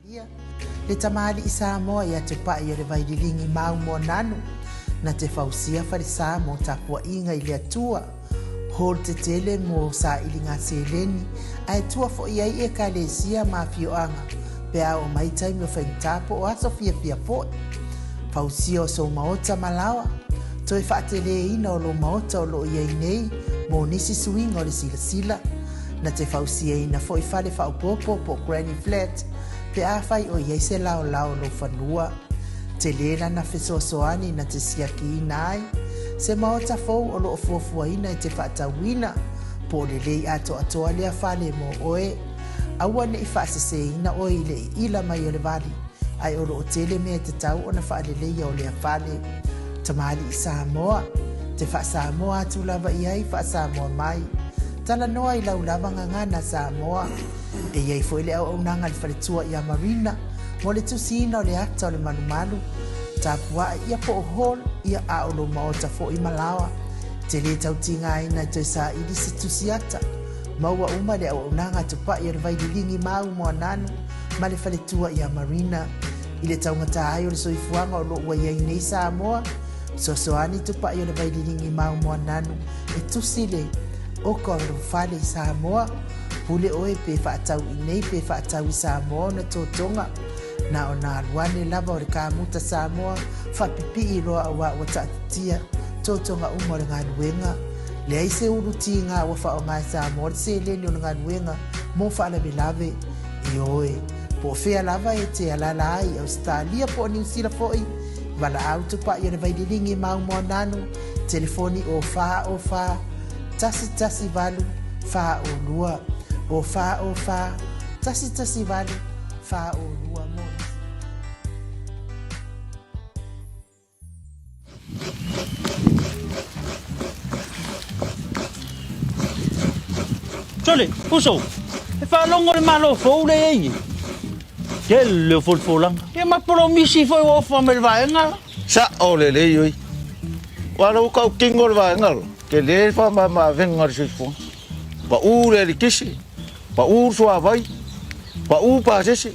Le tamali i Samoa ia te pai o le vaililingi mau mo nanu na te fausia farisa mo tapua inga i le atua hol te tele mo sa ilinga seleni ai tua fo ia i e kalesia ma fioanga pe au mai taimi o whaintapo o aso fia po fausia o so maota malawa toi whaatele ina o lo maota o lo ia nei mo nisi suinga o le sila na te fausia ina fo i fale whaupopo po Granny Flat pe a fai o ia se lao lo whanua te lena na fesoasoani na te siaki inai se maota fou o lo fuafuaina i te whaatawina po le lei ato atoa lea fale mo oe aua ne i whaaseseina oe i le ila mai o le vali ai o lo tele mea te tau o na whaalelei o lea fale tamali i Samoa te Samoa atu lava i ai Samoa mai tala noa i lau lava ngangana Samoa e iei foi le au nanga le whaletua i a Marina mo le tusina o le ata o le manumalu tapua ia po hol ia a o lo maota fo i malawa te le tautinga ina te sa ili se tusiata maua uma le au nanga tupa i le vaidilingi mau mo nanu ma le whaletua i a Marina i le taungata ai o le soifuanga o lo ua iei nei Samoa sosoani tupa i le vaidilingi mau mo nanu e tusile o ko fale i Samoa pule oe pe whaatau i nei pe whaatau i Samoa na tōtonga na o nā luane lava o le kāmuta Samoa whapipi i roa a wa tatatia tōtonga umo le ngā luenga le aise uruti ngā wafa o ngā Samoa le se leni o le ngā luenga mo whaalawe lave i oe po whea lava e te alala ai Australia po New Zealand foi wala auto pa i o le vaidilingi mau mo nanu telefoni o wha tasi valu wha o lua o wha tasi valu wha o lua mo Jole, uso. E fa longo le malo fo le ei. Ke le fo lang. E ma promisi fo o fo me vaenga. Sa o le yoi. Wala u ka kingo le vaenga. Ke le fa ma venga se fo. Ba u le kisi. Ba u so avai. Ba u pa se.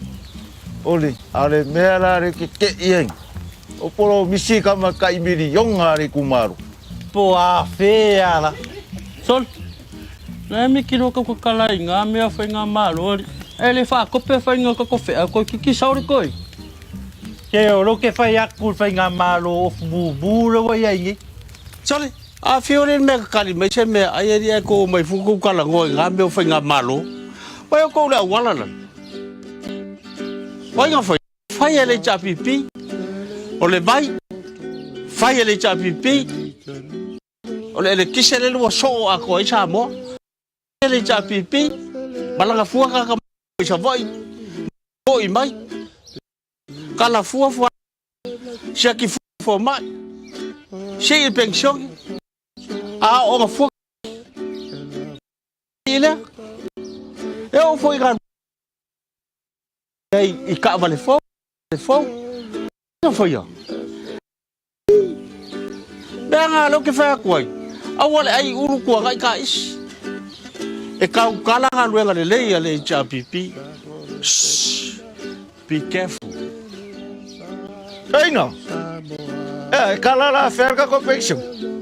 Ole, ale mera re ke ien. O poro misi ka ma kai miri yonga re kumaru. Po a fe ala. Sol. Na mi kilo ko kala inga me fa nga malo. Ele fa ko pe fa nga ko fe ko ki sauri koi. Ke o lo ke fa ya ku fa nga malo bu lo wa ye. Sol. A fiore me kali me se me ai ko mai fu ko kala ngo nga me fa nga malo. Wa ko la wala la. Wa nga fa ya le chapipi. O le vai. Fa ya le chapipi. O le kisele lo so a ko isa mo. Le chapipi balanga fua ka isa vai oi mai kala fua shaki fua mai she pension a o fua ile eu foi gan ei e ka vale fo não foi eu benga lo que foi coi awal ai uru ko ka is e kau kala nga luenga le lei ale chapipi. Be careful. Ei no. Kala la ferga confection.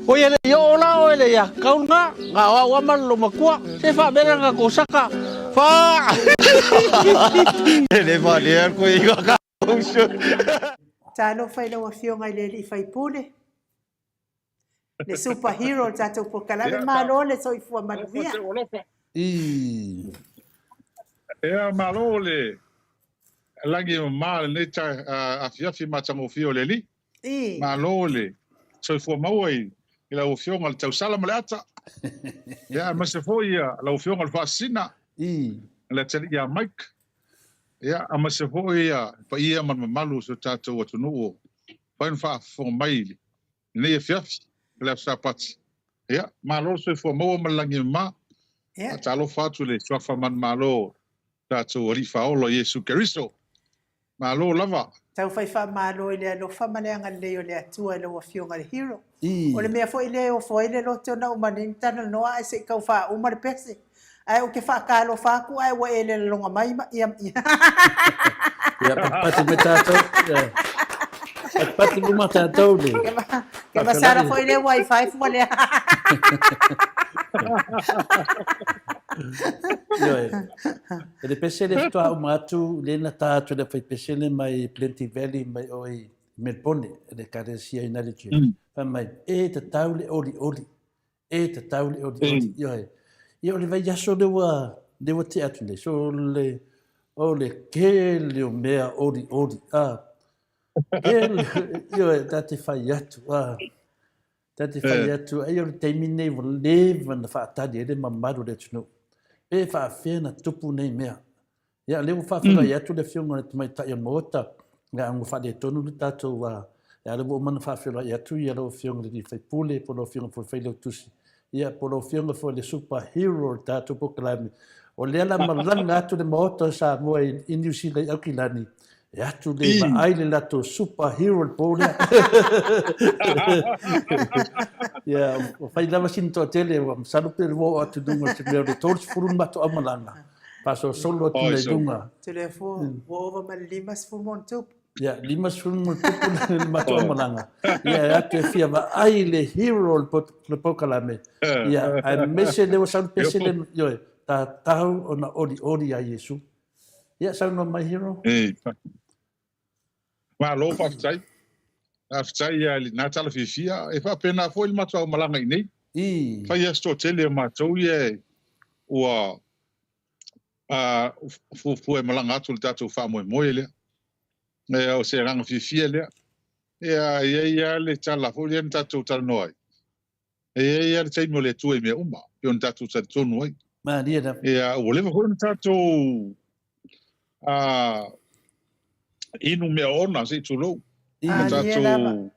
O ele yo la o ele ya kau nga wa man lo makua se fa bera nga ko saka fa Ele va dire ko iga ka. talo fai lo fio ngai le li fai pule le superhero tato po kala le malo le soifua manuvia malo le lagi mal ne cha afia macam ofio le li malo le so fu mawai ila ofio ngal tau sala malata ya ma se foi la ofio ngal fasina la tele ya mike ya ama se foi pa ia man malu so tato watu no fa fo mai ne afia la sapati ya malo so fu mawa malangi ma talo fatu le swafa man malo tato rifa olo Yesu Kristo malo lava tau fai fa malo ile lo fa maleanga le o le atua le wafio ngal hero o le mea foi le o foi le lo tona o manin tana no ai se kau fa o mar pese ai o ke fa ka lo fa ku ai wa ele longa mai ia Ya pati metato. Pati matato ni. Ke masara foi le wifi fo le. Yo. Ele pesele tua umatu le na tato le fai pesele mai Plenty Valley mai oi Melbourne le karesia ina le tio. Fa mai te taule oli. Te taule oli. Yo le vai yaso de wa te atu le so le ole kele o mea oli. Kele yo tati fai atu. Tati fai atu ai o termine vo leva na fa tadi ele mamado le tino. E fa fena tupu nei mea. Ya le fa fa ya tu le fionga le mai ta ya mota. Nga ang fa de tonu le tato wa. Ya le bo man fa fa ya tu ya lo fionga le fa pule po lo fionga po fa le tusi. Ya po lo fionga fo le superhero tato po klami. O le ala malanga tu le mota sa mo in New Zealand akilani. Ya tu le ma ai le lato superhero po le. Ya fa ila masin to tele wa salu pe wo atu dunga se le torch furun mato amalanga. Paso solo tu le dunga. Telefon wo over limas for montup. Ya, limas furun mato amalanga. Ya te fia va ai le hero le pokalame. Ya, ai mese le salu pese le yo ta tau ona ori a Yesu. Ya, salu no my hero. Ma lo fa fai. Aftai ya li na tala fifia e fa pena foi le matua malanga nei. Fa ya sto tele matou ye ua fu e malanga atu le tatu fa mo ele. O se ranga fifia le. Ya le tala fo le tatu tal noi. Ya le tai mo le tu e me uma. Yon tatu tal tu noi. Ma dia da. Ya o le mo tatu inu me ona se tu lo. Tatu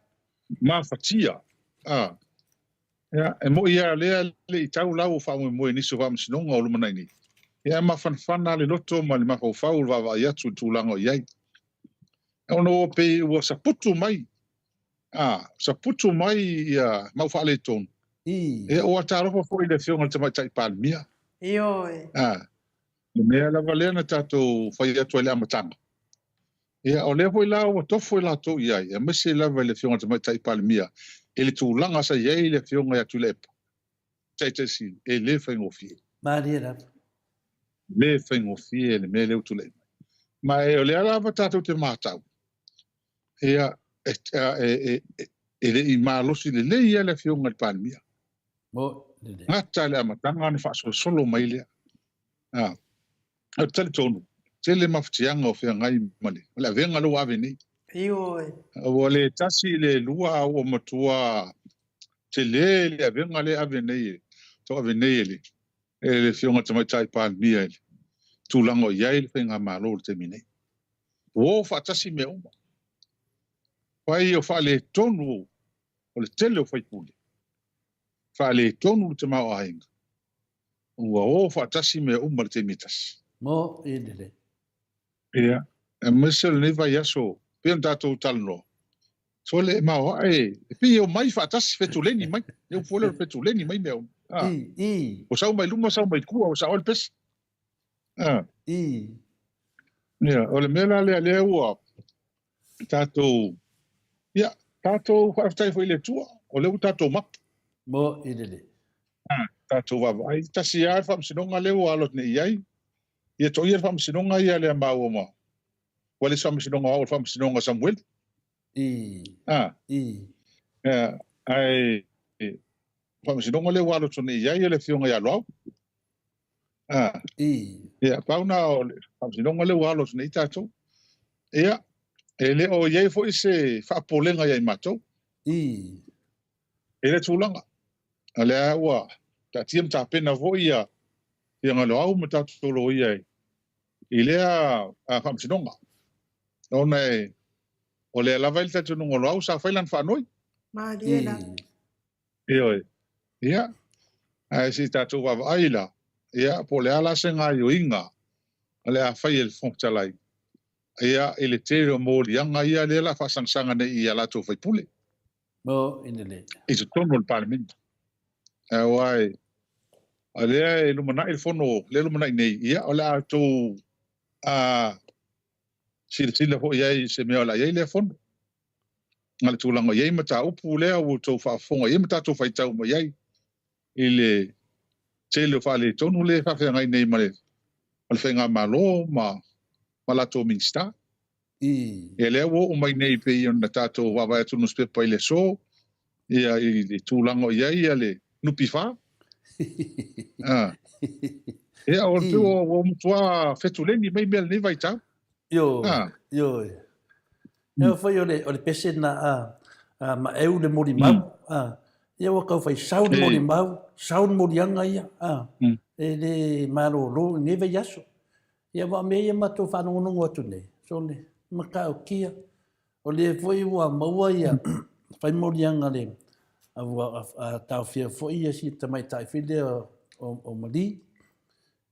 mafatia. Ya, e mo ia le tau lau fa mo ni so vam sino ngolo mana ni. Ya ma fan le loto ma le ma fa va ya tu lango yai. Ono pe wo saputu mai. Saputu mai ya ma fa le ton. E o ataro fo ile fiona te mai palmia. Yo. Le mea la valena tatu fa ya tu le amatanga. Ya o le foi la o to foi la to ia e me se la le fiona te mai palmia ele tu langa sa ia le fiona ya tu le tete si e le fa ngofie Maria le fa ngofie le me le tu le ma e o le ala batata te matau ia ele i malo si le ia le fiona palmia mo ngata le amatanga ni fa solo mai le o tele tonu tele mafutianga o fia ngai male la venga lo ave ni o le tasi le lua o matua tele le venga le ave ni to ave ni le fionga te mai tai pan mia tu lango yai le venga malo te mine o fa tasi me o pai o fa le tonu o le tele o fai pule fa le tonu te mau ainga o fa tasi me o te mitas mo idele. Ia, e mesel ne vai aso, pian tatou talno. So le mau ai, pi o mai fatas fetuleni mai, eu fole fetuleni mai meu. O sau mai luma sau mai kua, o sau al pes. Ia, o le mela le ua tatou. Ia, tatou whaftai foi le tua, o le tatou mak. Mo idele. Tatou va ai, tasi ar fam sinonga le ua alot ne iai. Ia to ia fam sinonga ia le mau ma. Wale fam sinonga o fam sinonga Samuel. Ai fam sinonga le walo tone ia le fionga ia lo. Ia pauna o fam sinonga le walo tone itato. Ia ele o ia fo ise fa polenga ia mato. Ele tulanga. Ale wa ta tiem ta pena vo ia. Ia ngalo au mata tolo ia. Ilea fam sinonga. Ona o le lava il tatu ngolo au sa failan fa noi. Ma diela. Ia. Ai si tatu wa aila. Ia po le ala senga yo inga. Ale a fai el fontalai. Ia ele tero mo lianga ia le la fa sangsanga ne ia la to fai pule. Mo inele. Is tono el parlamento. Ai ale lumana il fono le lumana nei ia ala to sila ho iai se mea la iai le fono ngale tūlanga iai mata upu lea o tau whaafonga iai mata tau whaitau ma iai i le tele o whaale tonu le whawhia ngai nei ma le whenga malo ma lato minsta e lea wo o mai nei pe i ona tātou wawai atunu spepa i le so ia i le tūlanga iai ia le nupi wha ia o tu o mutua fetuleni mai mea nei vai tau Yo. Eu foi o le pese na ma eu le mori mau. Ia wa kau fai saun mori mau, saun mori anga ia. E le maro lo ne ve yaso. Ia wa me ia mato fa no no atu ne. So ne maka o kia. O le foi wa maua ia. Fai mori anga le. A tau fia foi ia si tamai tai fide o mali.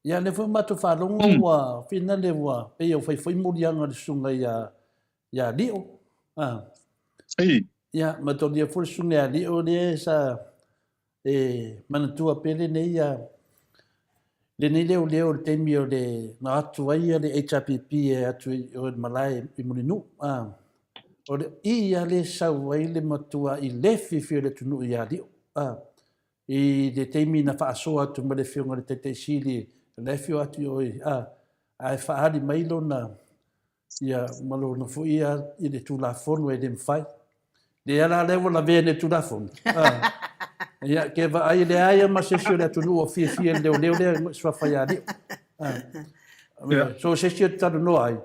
Ia le foi mato fa longo wa fina le wa pe eu fai mori anga le sunga ia dio. Ia mato dia foi sunga dio le sa manatua pele nei ia le nei leo te mio le na atu ai le HRPP e atu o malai i mulinu o le ia le sau ai le matua i lefi fi le tunu ia dio i le teimi na faasoa tu ma le fionga le tete sili le fio atu oi ai faali mailo na ia malo na fu ia i le tula fonu e le mfai le ala le wala vene tula fonu ia ke va ai le ai ma se sio le tunu o fi le swa fai adi so se sio tanu no ai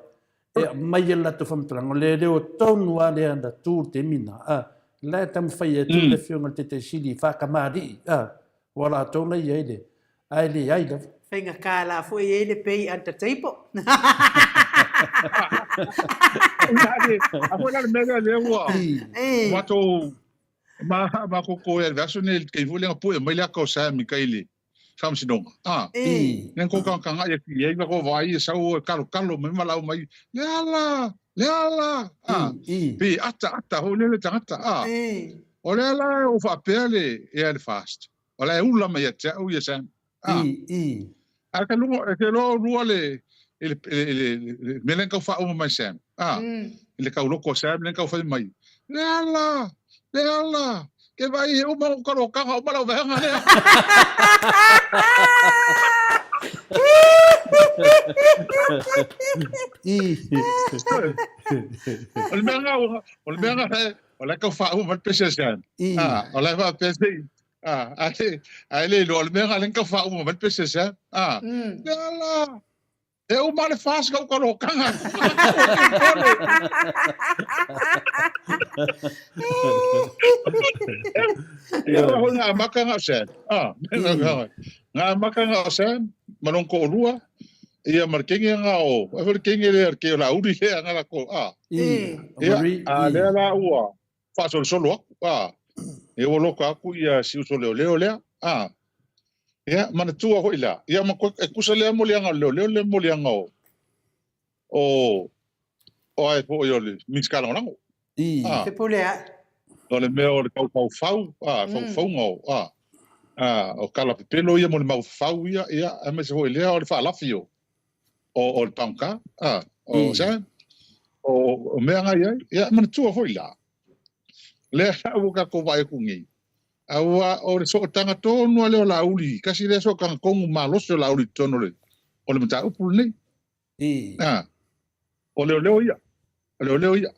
mai la to fam trango le o tonu ale anda tu te mina la tam fai tu le fionga te sili fa kamadi wala to le ile ai le ai le Whenga kāla fo i ele pei anta teipo. Apo la mega le wa. Wato ma ko e verso ne ke vole po e mai la ko sa mi kaili. Sam sinonga. Nen ko kan kan e ko vai sa o kalo me malau mai. Leala. Pe ata ho le tata. O le la o fa pele e al fast. O la ula mai e o ye sam. Aka lo ruale ele melen ka fa o mai sam ele ka lo ko sam melen ka fa mai leala ke vai o ma ka lo ka o ma lo venga le o menga o la ka fa o ma pese sam o la va pese ale lo menga len ka fa o ma pese sam leala eu male faz ka ko kanga eu nga makanga sen nga makanga sen manon ko rua ia markenga nga o ever kinge le ke la uri le nga ko le la ua fa solo e o lo ka ku ia si so le ia mana tua ho ila ia ma ko e kusa le mo lianga le mo lianga o ai po yo le miskala ngo se pole o le meo le kau fau ngo o kala pelo ia mo le mau fau ia a me se ho ile o le fa lafio o le panka o sa o mea ia mana tua ho ila le o ka ko vai ku ngi aua o le so tanga tonu ale o lauli kasi le so kan kongu maloso lauli tonu le o le mata upu nei o leo ia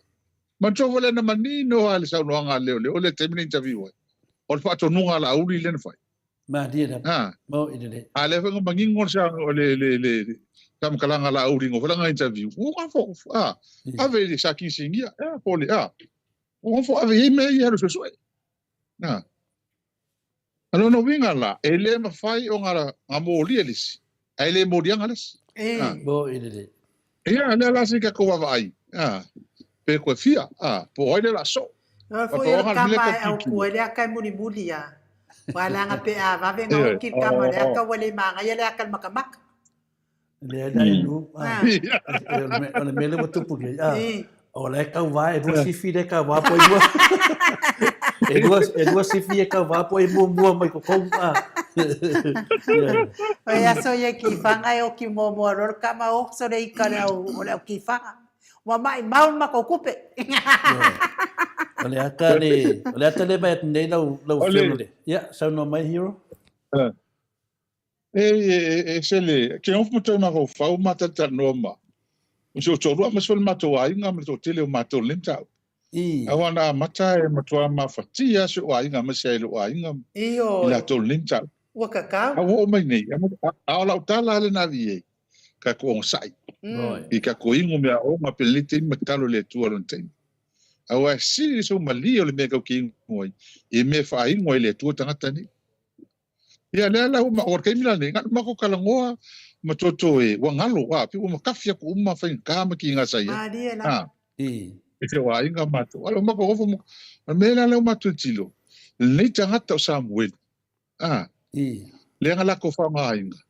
man so vole na manino ale sa no nga leo le termine interview o le fato nunga lauli le fai ma dia mo ide ale fa ngin ngor sa o le kam kalanga lauli ngo nga interview o ka fo ave le saki singia po le o fo ave me ia so so ano no winga la ele ma fai o ngara ngamo lielis ele mo dia ngales bo ide ia le la sika ko vai pe ko fia po ile la so foi o kama au ko ele ka muli ya wala nga pe va venga o ki kama le ka wale manga ile ka makamak le dai lu ole mele mo tu puki ole ka vai do si fi de ka va po Edua si fie ka wapo e mua mai ko konga. Oia so ye ki fanga o ki mo ror kama o so rei ka o le ki fanga. wa mai mau ma ko kupe ole aka le ata le ba nei lau film le ya so no my hero sele ke on mo tama ko fa ma ta no ma so to ru ma so ma to ai nga ma to tele ma to lenta awana mata e matua ma fatia so ai nga ma se lo ai nga la to lenta wa ka ka o mai nei a la tala le na vie ka ko sai i ka ko ingo me o ma pelite ma talo le tu alon tem awa si so mali o le me ka ki ngoi e me fa ingo le tu tangata ni ia le la uma o ke mila ne ma ko kala ngoa ma toto e wa ngalo wa pi uma kafia ko uma fa ka ma ki nga sai e te wa inga ma to alo ma ko fo me la le ma tu tilo le tangata Samuel le ngala ko fa ma inga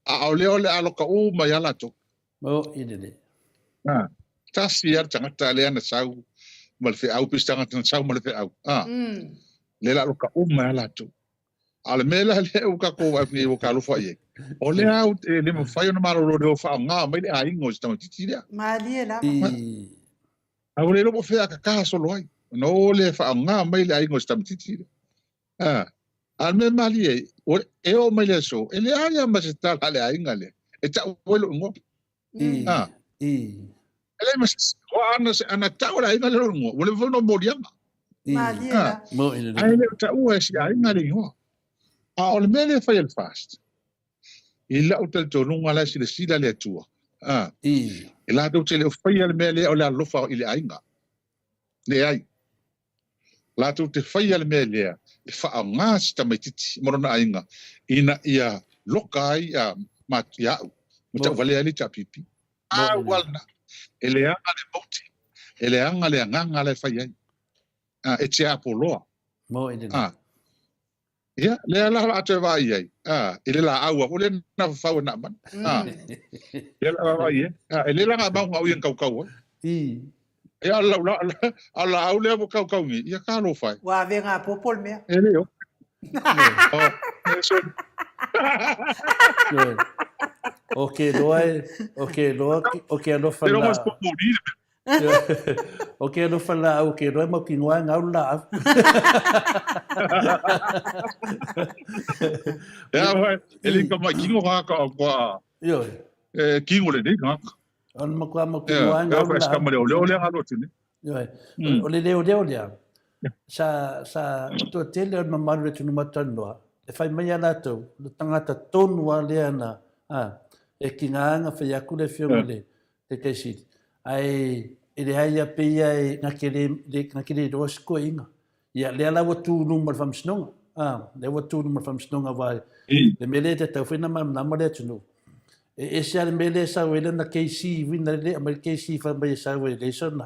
a ole alo ka uma ya la to idele tasi ar tangata le ana sau mal fe au pis tangata sau mal fe au le la ka uma ya la to ale mela le o ka ko ni o ka lo fa ye o le au le mo fa yo no malo ro fa nga mai le ai ngo sta ti dia ma le la a o le lo fe ka so lo ai no le fa nga mai le ai ngo sta ti dia al me mali e o mai le so ele ai ma se ta le ai nga le e ta o lo ngo ele ma o ana ta o ai nga le ngo o le no mo dia ma le la mo idele ai le ta o si ai nga le ngo o le mele fai el fast ila o tel to nunga la sila le tua ila do tele fai el mele o la lofa ile ainga le ai la to te fai el mele e fa nga sta metiti morona ainga ina ia lokai a matia muta vale ali chapipi walna ele anga le moti ele anga le nganga le fai ai e te apoloa mo idele ya le la ate vai ai ile la aua o le na fa na man le la vai ile la ba ngau yang kau kau ya la au le kau kau ni ya ka lo fai wa venga popol me ele yo okay lo fa pero mas por morir okay no fala okay no mo ki ngwa ngau la ya vai ele como kingo ha ka kwa yo kingo le ni ha on mo ki ngwa ngau la ska mo le ha lo tini yo o le ya sa to tele on ma le tunu matano e fai mai ana to tangata tonu le ana e kinga fa yakule fiole te kesi ai ele hai pe ai naquele dos coinga ia le ala watu number fam snong le watu number fam snong vai le mele te tau fina mam na mole tunu e se ale mele sa wele na KC wina le amal KC fa mai sa wele son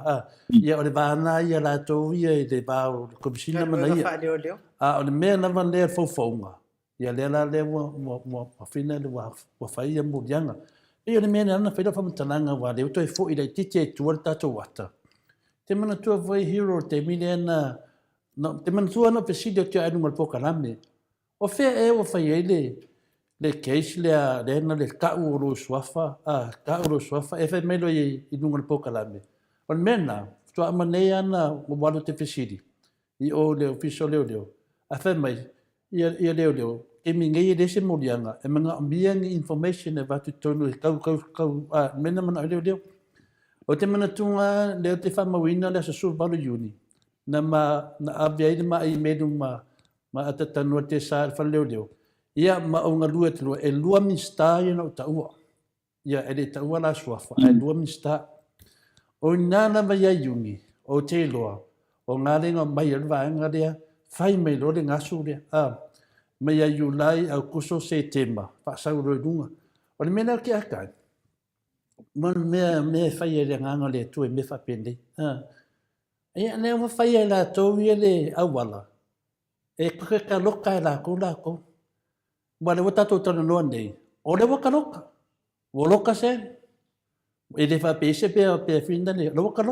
ia ole bana ia la to ia de ba komsina mana ia ole me na van le fofonga ia le ala le mo fina le wa fa ia mo dianga e le mena na fai fa mtananga wa le to fo i le tite tuarta to wata te mana tu vai hero te milena no te mana tu no pesido te anu mal poka lame o fe e o fai le case le na le ka uro swafa e fe melo i nu mal poka lame on mena tu amane na o walo te pesidi i o le official le a fe mai ia le e mingai e dese morianga e mga ambiang information e vatu tonu e kau mena mana leo o te mana tunga leo te whamawina le sa survalu yuni na abiai ma i medu ma atatanua te sa whaleo ia ma o ngā lua te lua e lua minsta i na o taua ia e le taua la suafa e lua minsta o nana mai a yungi o te loa o ngā renga mai alvaanga lea whai mai lo le ngasu lea mai a Julai au kuso September pa sau roidunga o le mena ke akai man me fai ele nganga le tu me fa pende e ne mo fai la to ele awala e ka loka la ko wale wata to tana no nei o le waka loka o loka se e le fa pese pe finda ne loka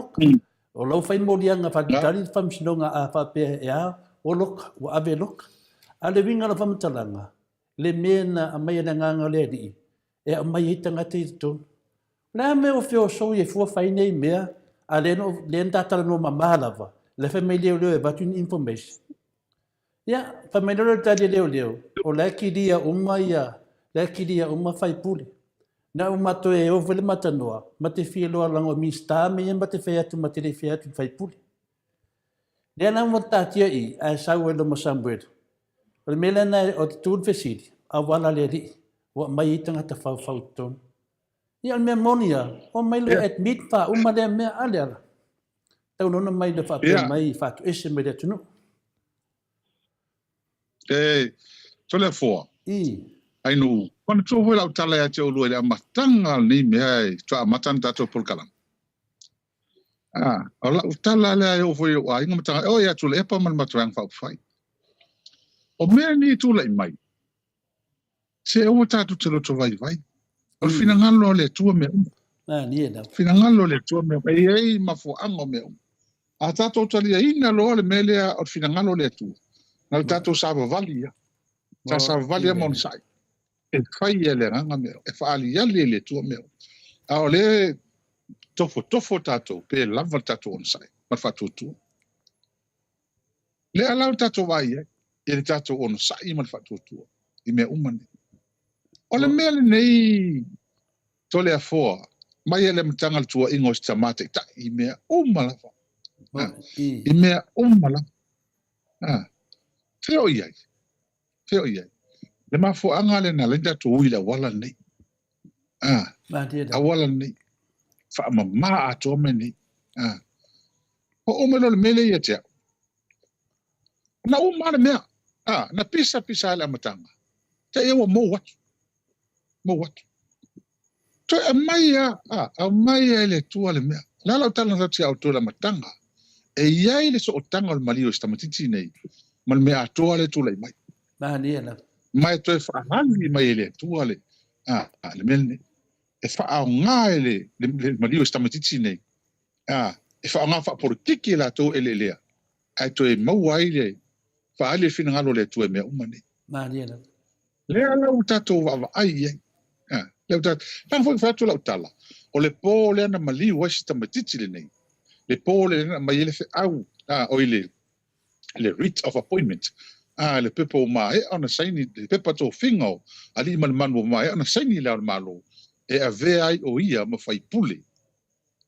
o lo fai mo lianga fa tari fam sinonga a fa pe ya o loka o ave loka ale winga la famtalanga le mena a mai na nganga le di e a mai tanga te to la me o fio so ye fu fai nei mea len tata no mamalava le family le but une information ya family le tadi le o la kidia umaya la kidia umma fai puli na umma to e o vele matanoa mate fielo lango mista me mate fea tu mate le fea tu fai puli le na mo tatia I a sawelo mo sambwedo o mele na o tu fesidi a wala le ri wa mai tanga ta fau ton ia me monia o mai le admit fa umma le me alera tau no mai le fa mai fa ese me le tunu tole fo ai no quando tu vai lá tala ya te ulu ele matanga ni me ai tu matanta to polkala ala tala le o foi ai no matanga o ya tu le pa man matrang fa fai o me ni tu le mai se o tatu te lo to vai o finangalo le tu me ni da finangalo le tu me ai ma fo ango me a tatu tali ina lo le mele o finangalo le tu na tatu sa valia sa valia mon sai e fai ele ranga me e fa ali le tu me a ole tofo tato pe lava tato on sai ma fa tu le ala tato vai e tato on sai ma fa tu I me umane ole mele nei tole a fo mai ele mtangal tu ingos tamate ta I me umala fa I me umala feo iai le ma fo angale na lenda to uila wala nei a wala nei fa ma a to me nei o me lo mele ia te na umala me na pisa la matanga te e mo what to e mai ele tu ale me la la tala na tia auto la matanga e ia ile so tanga le malio sta matiti nei mal me a to ale tu le mai ni na mai to fa hangi mai ele tu ale le melne e fa nga ele le malio sta matiti nei e fa nga fa por kiki la to ele le ai to e mawai le fa ale fina ngalo le tu e me umane ni na le ala utato va ai le utato fa fa tu la utala o le po le na malio sta matiti le nei le po le na mai ele fe au o ile le writ of appointment le pepo mai ona saini le pepa to fingo ali man mai ona saini la malo e ave ai o ia ma fai pule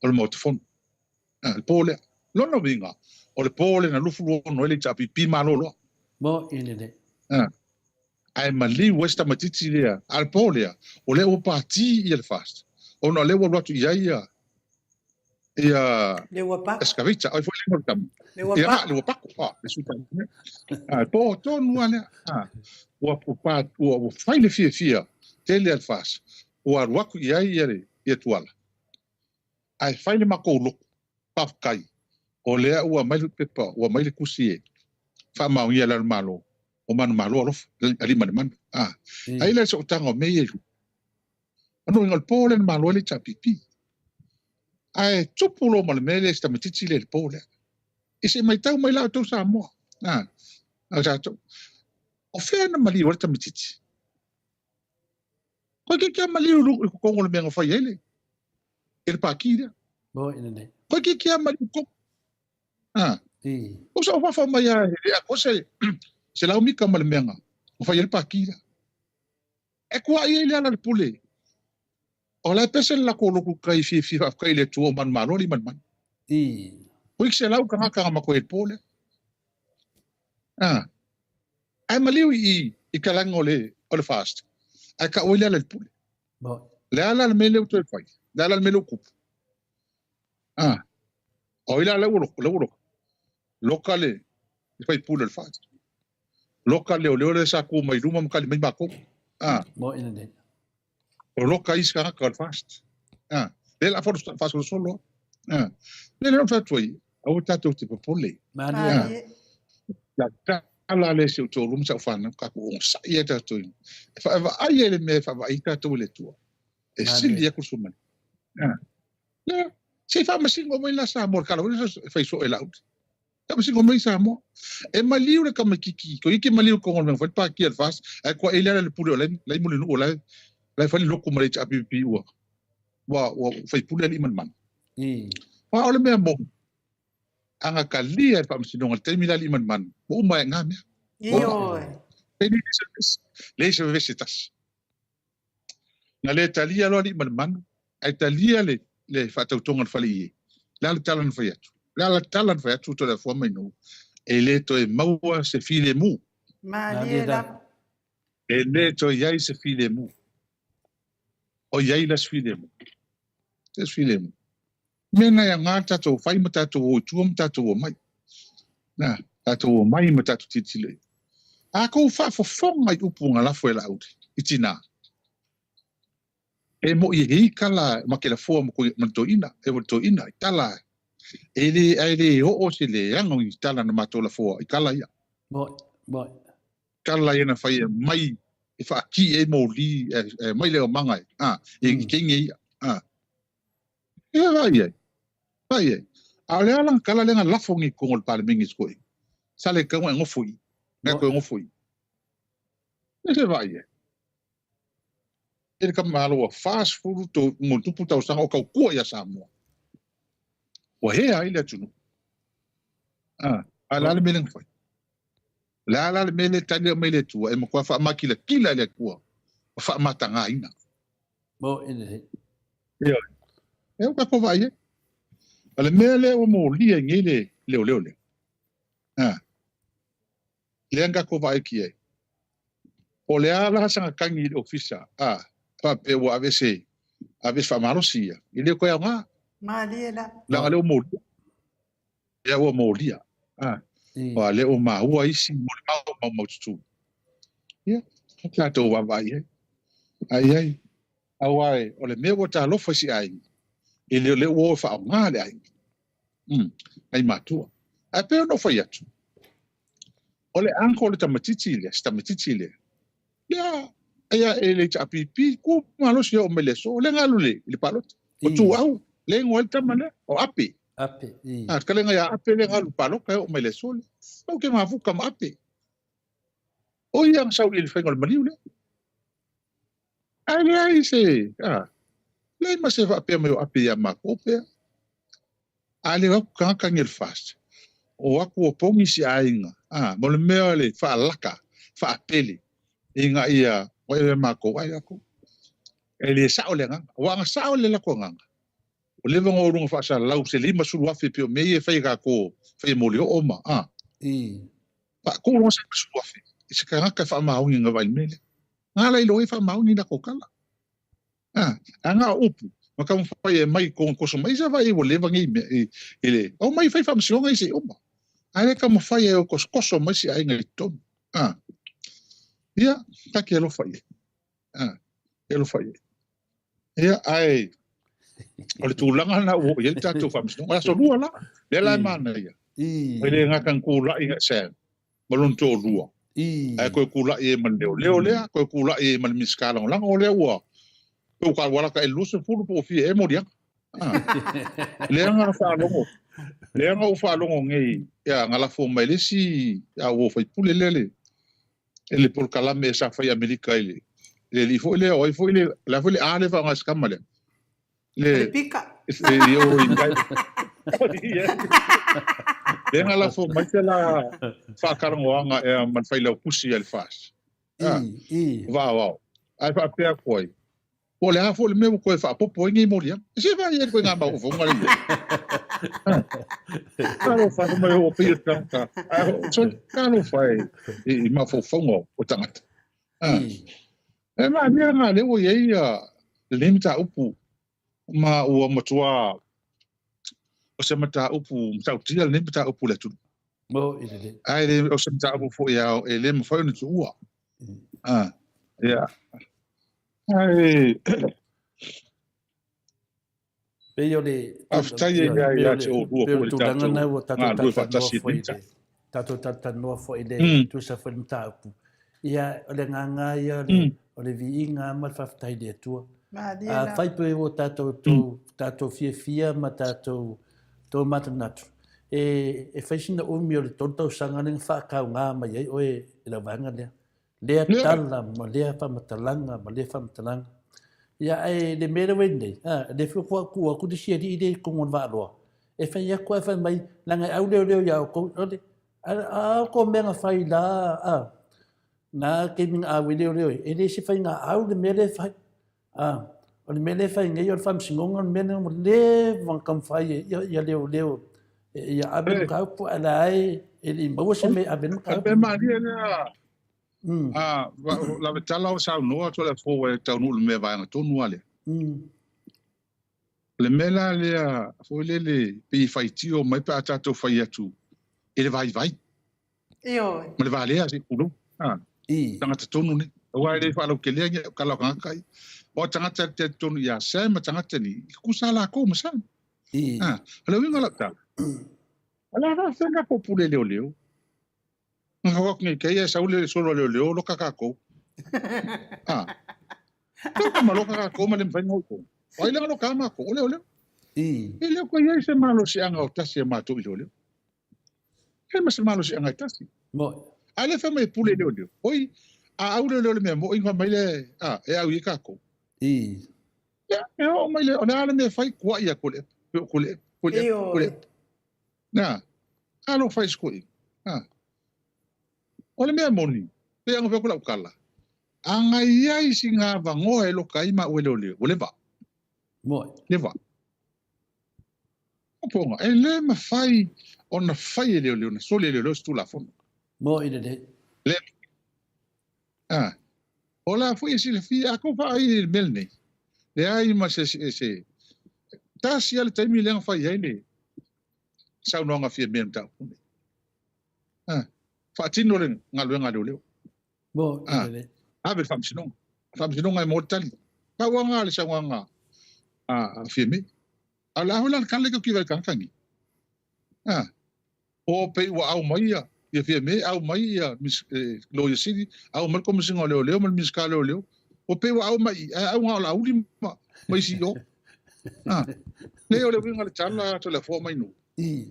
o le motofon le pole lo no vinga o le pole na lufu no ele chapi pi malo lo mo ine de ai mali westa matiti le al pole o le o parti il fast ona le wo tu ia le wapa escavita ai foi le mortam le wapa le suta po to nuale o fai le fia tele al fas o arwaku ia tuala ai fai le makolo pafkai o le o mai pepa o mai le kusie fa ma ia la malo o man malo ali man ai le so tango me ye ano ngol pole malo le chapipi ai tupulo mal mele sta matiti le pole e se mai tau mai la to sa mo esatto o fena mali ora matiti ko ke mali lu ko ngol me ngfa yele el pakida bo ine ko ke mali ko o sa fa mai ya ko se la mi kamal menga o fa yele pakida e ko ai le ala le pole o la pesen la ko loku kai fi kai le tuo man maloli man o ikse lau ka ma ko e pole ai maliu I kalango le o le fast ai ka o le ala le pole le ala le mele to fai le ala le mele ku o ile ala lo lokale fai pole le fast lokale o le sa ku mai ruma mkali mai ba ko mo ina de o loka iska ka fast le la for fast solo le lo fa toi o tato te pole la ala le se to rum sa fa ka ko sa ia ta to fa ai ele me fa vai ta to le to e sil dia kusuma le se fa masingo mo la sa mor kala fa so el out ta masingo mo sa mo e maliu le ka makiki ko iki maliu ko ngol fa pa ki al fast e ko ele le pule le mo le no la fa lo ko mo le chapi pi wa fa pule li man Pa ole mea mo. Anga kalia e whaamasinonga te mila li man. Mo umai ngā mea. Ioi. Peni leise vesitas. Nga le talia loa li man. Ai talia le whaatautonga whali ie. Lala talan whai atu. Lala talan whai atu to le fua mai no. E le to e maua se file mu. Malia. E le to iai se file mu. O iai las file mu. Se file mu. Mena ya ngā tatou whai ma tatou o tua ma tatou o mai. Nā, tatou o mai ma tatou titile. A kou whaafofonga i upu ngā lafo e la auti. Iti nā. E mo i hei kala ma ke la fua mo to ina. E mo to ina. I tala. E le o se le ango i tala na mato la fua. I kala ia. Moi. Kala ia na whai mai. E whaaki e mo li. Mai leo mangai. E kenge ia. E vai ai. Vai ai. A le alang kala lenga lafongi kongol pale mingi skoi. Sale kangwa e ngofui. Ngā koe ngofui. E se vai ai. E ka malo fast food to mo tupu tau sanga o kau kua ia Samoa. Wa he ai le tunu. A la le meleng fai. La le mele tani mele tua e mo kwa fa makila kila le kua. Fa matanga ina. Mo ine. Ia. E o ka ko vai. Ale mele o mo lia ngele leo. Lenga ko vai ki e. O le ala sanga kangi ofisa. Pa pe wa avese fa marosia. Ile ko ya nga. Malia. La le o mo. Ya o mo lia. Wa le o ma ua isi mo tu. Ya. Ka to wa vai. Ai. Awai, o le mea ta lo fasi ai. Ile le o fa nga le ai. Ai matua. Ai pe no fai atu. O le anko le tamatiti le. Ya, ia ele chapipi ku malo si o meleso le ngalu le palot. O tu au le ngol tamana o api. Api. Kale nga ya api le ngalu palot ka o meleso le. O ke mafu kam api. O yang sau le fengol maliu le. Ai se. Le ma se va pe me o api ya makope. Ale wa ka ngel fast. O aku o pongi si ainga. Mo le mea le fa laka, fa apele. Inga ia, o e mako ai ako. E le sao le nganga. O anga sao le lako nganga. O le vanga o runga fa sa lau se lima suru afi pio me e fai kako, fai moli o oma. Pa ko runga sa suru afi. I se ka ngaka fa maungi nga vai mele. Nga la ilo e fa maungi na kokala. Anga upu. Maka mo fai e mai koso mai sa vai o le vanga i le. O mai fai fa msionga i se oma. Ai ka mo fai e o koso mai si ai ngai tonu. Ia, taki elo fai. Elo fai. Ia, ai. O le tūlanga na o i tātou whamsino. Ia, so lua la. Le lai mana ia. Ai le ngakan kūla i se. Malon tō lua. Ai koe kūla i e man leo. Leo lea, koe kūla i e man miskala. O langa o lea ua. Koe ka wala ka e lusa furu po fie e moriak. Lea ngā whaalongo. Lea ngā whaalongo ngei. Ia, ngala fō mai le si. Ia, o fai pule lele. Ele por kalame sa fai Amerika ile. Le fo ile o fo ile la fo ile ale fa ngas kamale. Le pica. Yo ingai. Le ngala fo mai la fa karangoanga e man fai la pusi al fas. Va. Ai fa pe koi. O le ha fo le me ko fa popo ngi moria. Se va ye ko ngamba o fo ngali. Kalo fa mo o pe tanta. So kalo fai e ma fo fongo o tangata. E ma mea ngā leo iei le mita upu ma ua matua o se mata upu mta utia le mita upu le tunu. Mo i le. Ai le o se mta upu fo ia e le mawhau ni tu ua. Ia. Ai. Peo le. Aftai ia te o ua po le tātou. Ngā rui whatasi nita. Tātou tatanoa fo i le tu sa fo le mta upu. Ia o le nganga ia o le vi inga ma whaftai le atua. Whai pe o tātou fia ma tātou tō matanatu. E whaisina umi o le tontau sanga ning whakau ngā mai ai oe i la wanga lea. Lea tala ma lea whamatalanga ma lea whamatalanga. Ia le mera wendei. Le whikua kua kudi sia di ide kongon wāloa. e fai a koe fai mai langa au leo ia o ko ode a ko menga fai la a na ke minga a leo e le se fai nga au le mele fai a o le mele fai ngai o fam singonga mele mo le van kam fai ia leo ia aben ka pu ala ai e li mo se me aben ka be ma ni na la betala o sa no to le fo we ta no me va na to no ale le mela le fo le pe fai ti o mai pa ta to fai atu e le vai Io. ma le va le asi kulo tanga te tonu ni wa le fa lo ke le ka lo ka kai o tanga te tonu ya se ma tanga te ni ku sala ko ma sa le winga la ta ala na se na popule leo nga ko ngi ke ya sa ule solo leo lo ka ko ko ma lo ka ko ma le fa ngo ko ai le lo ka ma ko leo ile ko ye se malo si anga o tasi ma to leo ke ma se malo si anga tasi mo ale fa mai pule leo oi a au leo me mo inga mai le e au i ka ko ya o mai le ona me fai kwa ia ko le na alo fai skoi ole me moni pe anga fa kula kala anga ia singa va ngo e lo kai ma ole va mo le va ponga ele ma fai ona fai leo na sole leo stu la fon mo ide le ola foi si le fi a ko fa ai melne le ai ma se tasi ale taimi le fai ai le sa no nga fi mem ta fa tino le ngalo leo mo ide ave fam sino ngai mortali pa wanga le sa wanga fi me ala hola kan le ki va kan kangi o pe wa au mai ia fi me au mai ia mis lo yo sidi au mal como singo leo mal mis ka leo o pe wa au mai au nga la ulima mai si yo leo le winga le chala to le fo mai no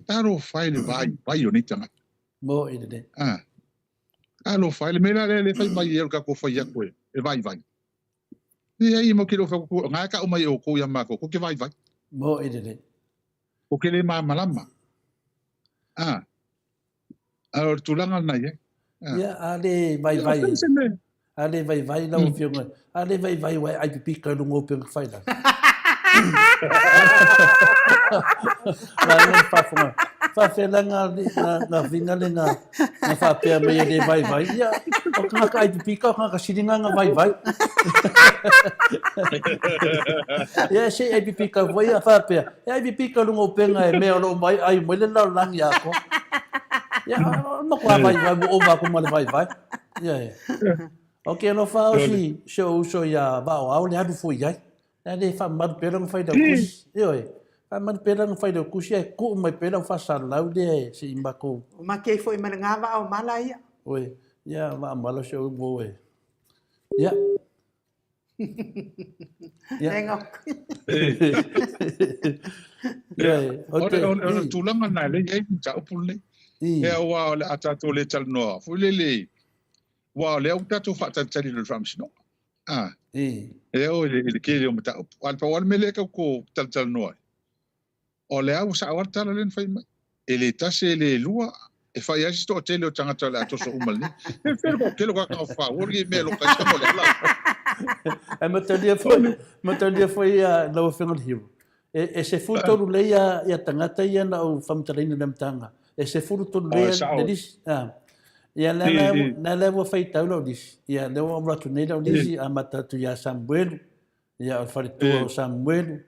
taro file vai yo ni tanga mo ide alo file me la le fai mai el ka ko fai ya ko e vai ni ai mo kilo fa ko nga ka o mai o ko ya ma ko ke vai mo ide o ke le ma malama alors tulanga na ye ya ale vai ale vai la o fionga ale vai ai pica no ngo pe fai la la fa fe la nga vinga le nga fa pe me de vai ya o ka ai pica ka siringa nga vai ya se ai pica vai fa pe ai pica no ngo pe nga me lo mai ai mo le la lang ya ko ya no kwa vai o va como le vai ya okay no fa o si show ya ba o le hadu foi ai le fa mal perang fai da kus yo fa mal perang fai da kus ya ku mai perang fa sa lau de si imbako Ma ke foi malanga va o mala ia. oi ya va malo show bo ya Engok. ya o tulanga na le ye ta pulle e wa le ata to le tal no fu le wa le o ta to fa ta tali le fam sino e o le ke le mata al pa wal mele ko tal no o le au sa war tal len fai ele ta se le lua e fai asi sto tele o tanga tala to so umal ni e fer ko ke lo ka fa wori me lo ka mo le la e matalia foi na o fengal hiu e se futo le ia tangata ia na o famtalina na mtanga e se futo le dis ia na levo fai taulo dis ia levo ratu nei do dis a mata tu ia Samuel ia o fare tu Samuel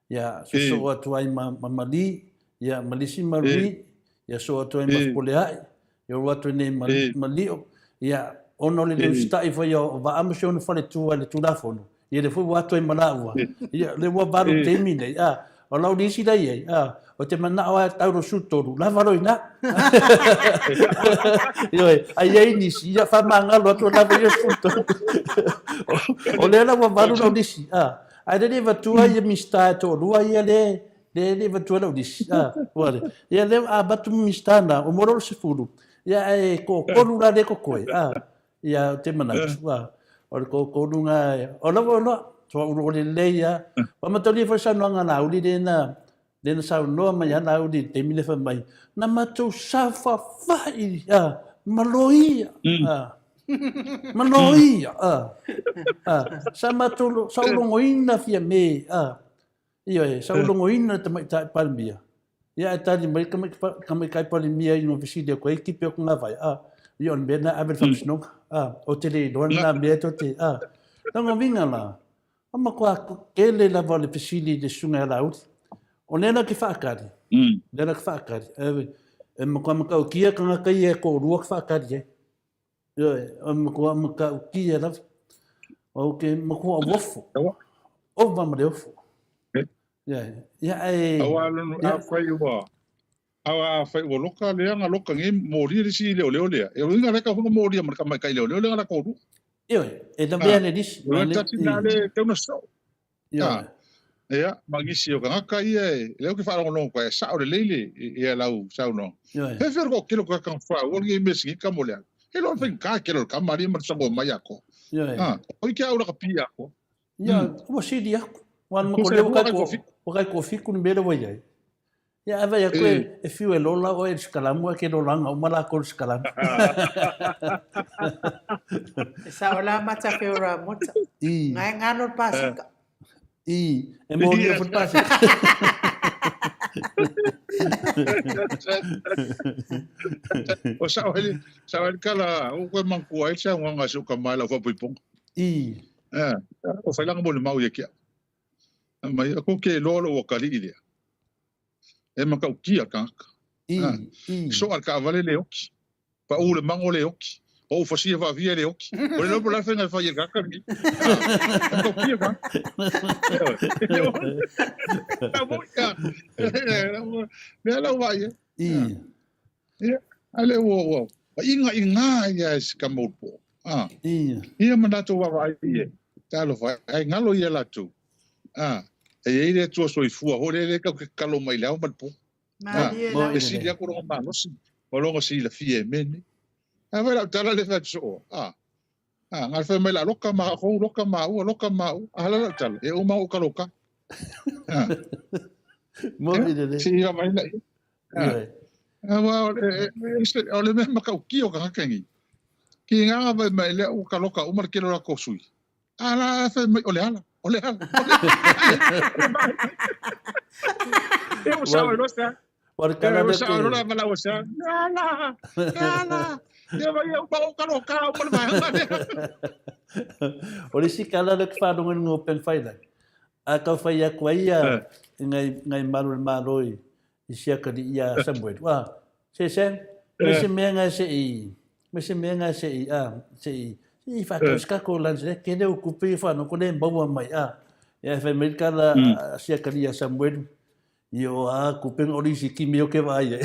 ia so atu ai mamali ia malisi mari ia so atu ai mafpoleai ia watu nei malio ia ono le stai foi o va amshon fale tu le tu la fono ia le foi watu ai malawa ia le wa baru temine o lau disi dai o te mana o tauro sutoru la varoina yo ai ni si ya fa manga lo to la vario sutoru o le la wa baru lau disi ai de va tu ai mista to lu ai le va tu lau disi wale ia le abatu mistana o moro se furu ia ko korula de ko koi ia te mana o ko lunga o la so o le leia o matali fa sa no ngana uli de na Lena sa no ma ya na udi te mile fa mai. Na ma tu sa fa fai maloi maloi sa ma tu sa longoina fia me io sa longoina te mai ta palmia. Ya tadi mai kami kai palmia ino viside ko ekipe ko ngavai io bena avel fa snog o tele dona me to te Tanga vinga la. Ama kwa kele la vale pisili de sunga la ut. Onena ki whakari. Nena ki whakari. E makua maka ukia kanga kai e ko rua ki whakari e. E makua maka ukia la. O ke makua wofo. O vama de wofo. Awa lunu a whai ua. Awa whai ua loka leanga loka ngi mōri risi leo leo lea. E ringa reka huna mōri amarika mai kai leo leo lea la koru. E na mea le disi. Ua tati nā le teuna sau. Ia, magisi o kangaka ia leo ke wharongo koe sao le leile ia lau sao no. He whir ko kilo ka kang wha, o ngi mesi ka mo lea. He lo whin ka kilo ka mari mar sango mai ako. O ike au la ka pi ako. Ia, ua sidi ako. Wan mo ko leo kai kofi kun mera wai ai. Ia, ava ia koe e fiu e lola o e skalamu ke no langa o mala ko skalamu. Sa ola mata feura mota. Ngai ngano pasika. E mori o pasi. O sa ele kala o ko manku ai sa nga so ka mala fa puipong. O fa lang mo le mau ye kia. Mai ko ke lolo o kali ile. E maka ukia ka. So al ka vale le oki. Pa o le mango le oki. O fasia va via le oki. O le no la fenga fa ye ka ka mi. Ko kia ka. Me la vai. Ale wo. Inga ya skamopo. Ia mandato wa vai ye. Talo vai. Ai ngalo ye la tu. E ele tu so ifua. Ho le ka kalo mai la mal po. E si dia ko ro ma no si. O lo si la fie meni. Avela tala le fa so. Ngal fa mai la loka ma ko loka ma. Ala tala. E o ma o ka loka. Mo ide. Si ia mai la. O le me maka uki o ka kangi. Ki nga mai le o ka loka o mar kilo la ko sui. Ala fa mai o le ala. E o sa o sa. Por cada vez que no la mala o sea. Nala. Ya vai o pau caro caro por vai. Ori si kala le fa no ngopen faida. A ka fa ya kwa ia ngai maroi. Isia ka di ia Samuel. Wa se mese menga se i fa ka ko lanse ke de okupe fa no ko le bawa mai ya fa me kala sia ka di ia Samuel. Yo kupeng ori si kimio ke vai.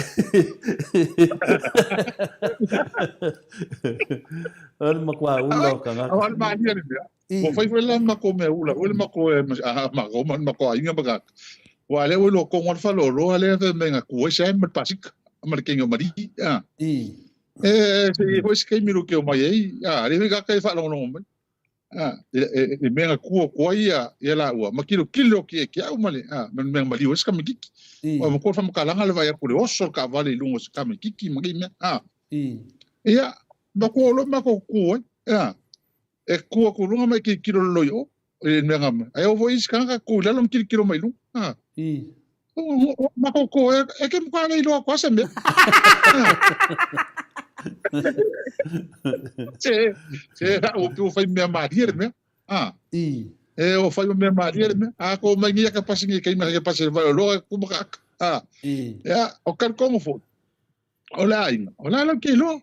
Al makwa ulo ka nga. Awal ma ni ni. O fai la mako me ula, o mako mako inga baga. Wa le lo ko ngol fa lo ale me nga ku se me pasik. Amar ke ngomari. Se ho se mi lo ke o mai le ga ka fa lo no. E menga kua ia la ua makilo ki au male menga mali o ska mikiki o mo ko fa makalanga le vai ko le oso ka vale lungo ska mikiki magi me ia mako lo mako ku e kua ko lunga mai ki kilo lo yo e menga ai o voi ska ka ku le lo ki kilo mai lu mako ko e ke mo ka le lo ko se me o fai me maria me o fai me maria me ko mai ni ka pasi ni kai me ka pasi vai lo ko ka o kan como fo ola lo que lo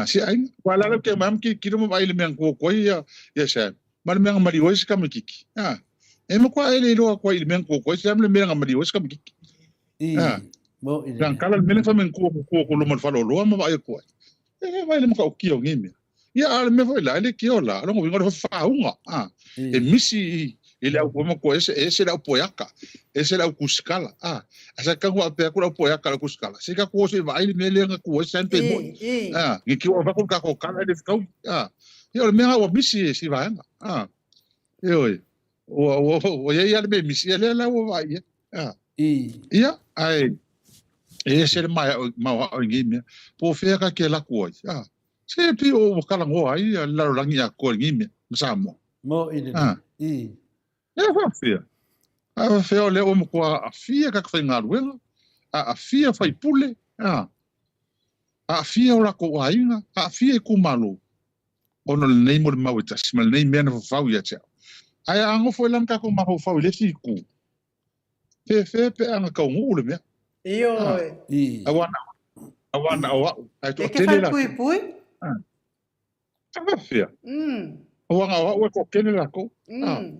si ai wala lo que mam ki kilo mo vai le me ko ia ya sa mal me mari o ska me kiki e mo ko ele lo ko ile me ko sa me mari o ska me kiki mo ide dan kala me fa men ko lo mal fa lo ma vai ko vai le mo ka ki o ngimi ia al me foi la le ki o la lo mo ngor fa unga e misi ele au mo ko ese la poiaka ese la kuskala asa ka ko pe ko la poiaka la kuskala se ka ko se vai me le ko se ante mo ni ki o va ko ka ko kala de ka ia me ha o misi si vai o ia le me misi ele la o vai ia ai e se mai o ngimia po fe ka ke la ko se pi o kala ngo ai la rangi a ko ngimia samo mo ile e fa fe a fe o le o mo ko a fia ka fa ngaruenga a fia fai pule a fia o la ko ainga a fia ku malo ono nei mo mau ta smal nei mena fa ia cha ai ango foi lam ka ko ma fa le fiku fe anga ka ngule me Iyo. awana ai to Ke fai pui. Fia. Awana o ko kene la ko.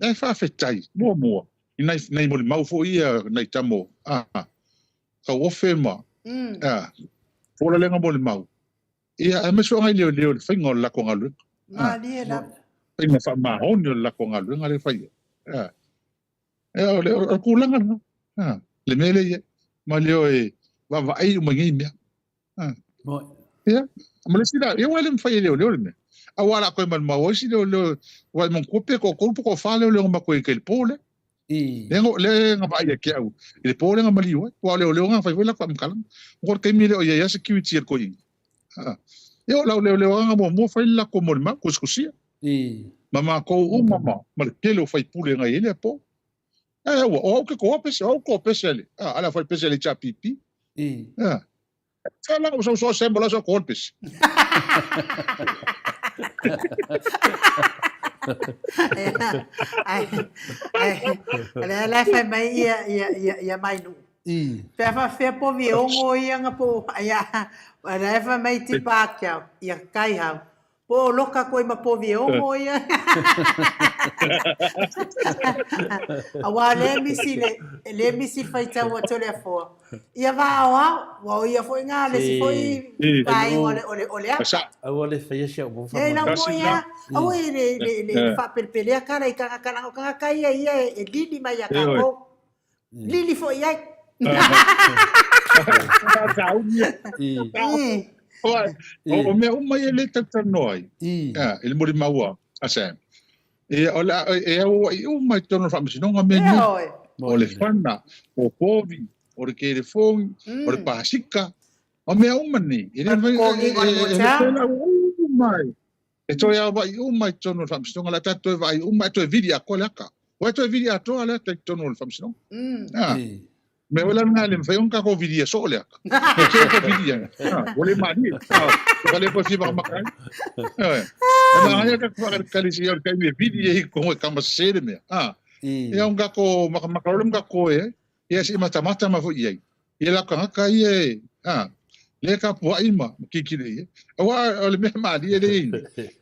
Ai fa fetai mo. Nei mo mau fo ia nei tamo. Ka o fe ma. Fo la lenga mo mau. Ia a me so ngai leo fingo la ko ngalu. Ma dia la. Ina fa ma on la ko ngalu ngale fa ia. O ku langa. Le mele ia. Ma leo e va ai uma ngimia. Ia. Ma le sila e wale mfa leo me. Awala ko man ma wosi leo wa mon kope ko fa leo ma ko ke pole. Le nga ba ia ke au. Le pole nga mali wa leo nga fa wala ko am kalam. Ngor ke mi leo ia security ko i. Yo leo nga mo fa la ko mo ma ko skusia. Mama ko mama ma ke lo fa pule nga ele po. O ke ko pese le. Ala fa pese le cha pipi. Sala so sembola so corpus. Ela foi mai ia mai nu. Peva fe po viongo ia nga po ia. Ela foi mai tipa kia ia kai ha. Po loka ko ma po viongo ia. Awa le misi fai tau o tole fo. Ia wa ia foi ngale si foi pai ole asa. Awa le fai sia bo fa. La moia. Awa le fa pelpelea cara i kanga kai ia e lili mai ka ko. Lili foi ia. O me o mai le tatanoi. Il mori maua asa. Ola o mai tono fa misi no me o le fana o povi o le telefone o le pasika o me o mani ele mai e to ya vai o mai tono fa misi no la tato vai o mai to video ko la ka o to video to ala te tono fa misi no me wala ngale me fai un ka ko video so le ka ko video o le mani o le po fi ba makai ma hanya ka kali si or kai video ko ka masere me e un ga ko makarolum ga ko e si mata ma fo ye la ka ye le ka po ima ki le wa le me ma di le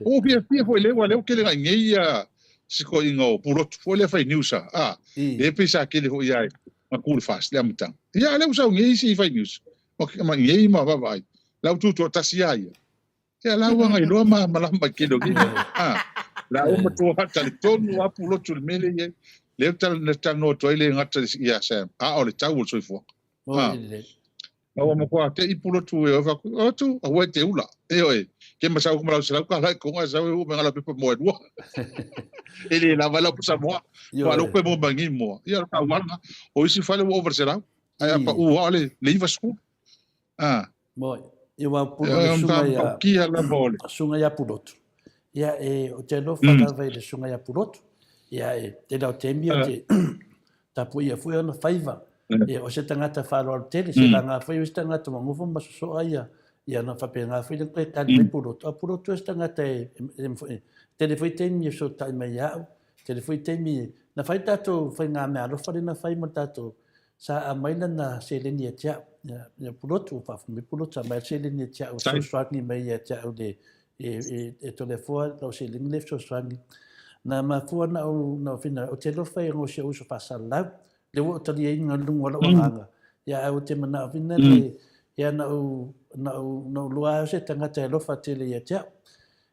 o fi fo le wa le ke le ngai ya siko ingo puro fo le fai newsa le pisa ke le fo ye ma cool fast le amtang ya le usa ngai si fai news ma ngai ma va vai la tu tasia ya la wa ngai lo ma la ma ke do la o mo to hata le tonu a pulo tu mele ye le tal le tano to ile ngata ya sa o le tau so fo o mo ko te i pulo tu e va o tu o te ula ke ma sa ko ma sa ko la ko sa o me la pe mo e ele la va la pusa mo wa lo ko mo bangi mo ya ka wa o si fa le over será ai pa o ole le va sku mo e wa pulo sunga ya ki ala bole sunga ya pulotu ia o te no fana vai le sunga ya pulotu ia te dau te mia te tapu ia foi ona faiva o se tangata faro tele se langa foi o tangata mo fo ma so ia na fa penga foi le ka le pulotu a pulotu e tangata te foi te mia so tai mai ia te foi te mia na fai tato fai nga me alo fai na fai mo tato sa a mai na se le ni tia ia pulotu fa mi pulotu mai se le ni tia o so swagi mai ia tia o de e telefone lo se lingle so swagi na ma fu na fina o te lo fai ngo se uso fa sala le o te ia nga lunga lo nga ya o te mana fina le ya na lo se tanga te lo fa te le ya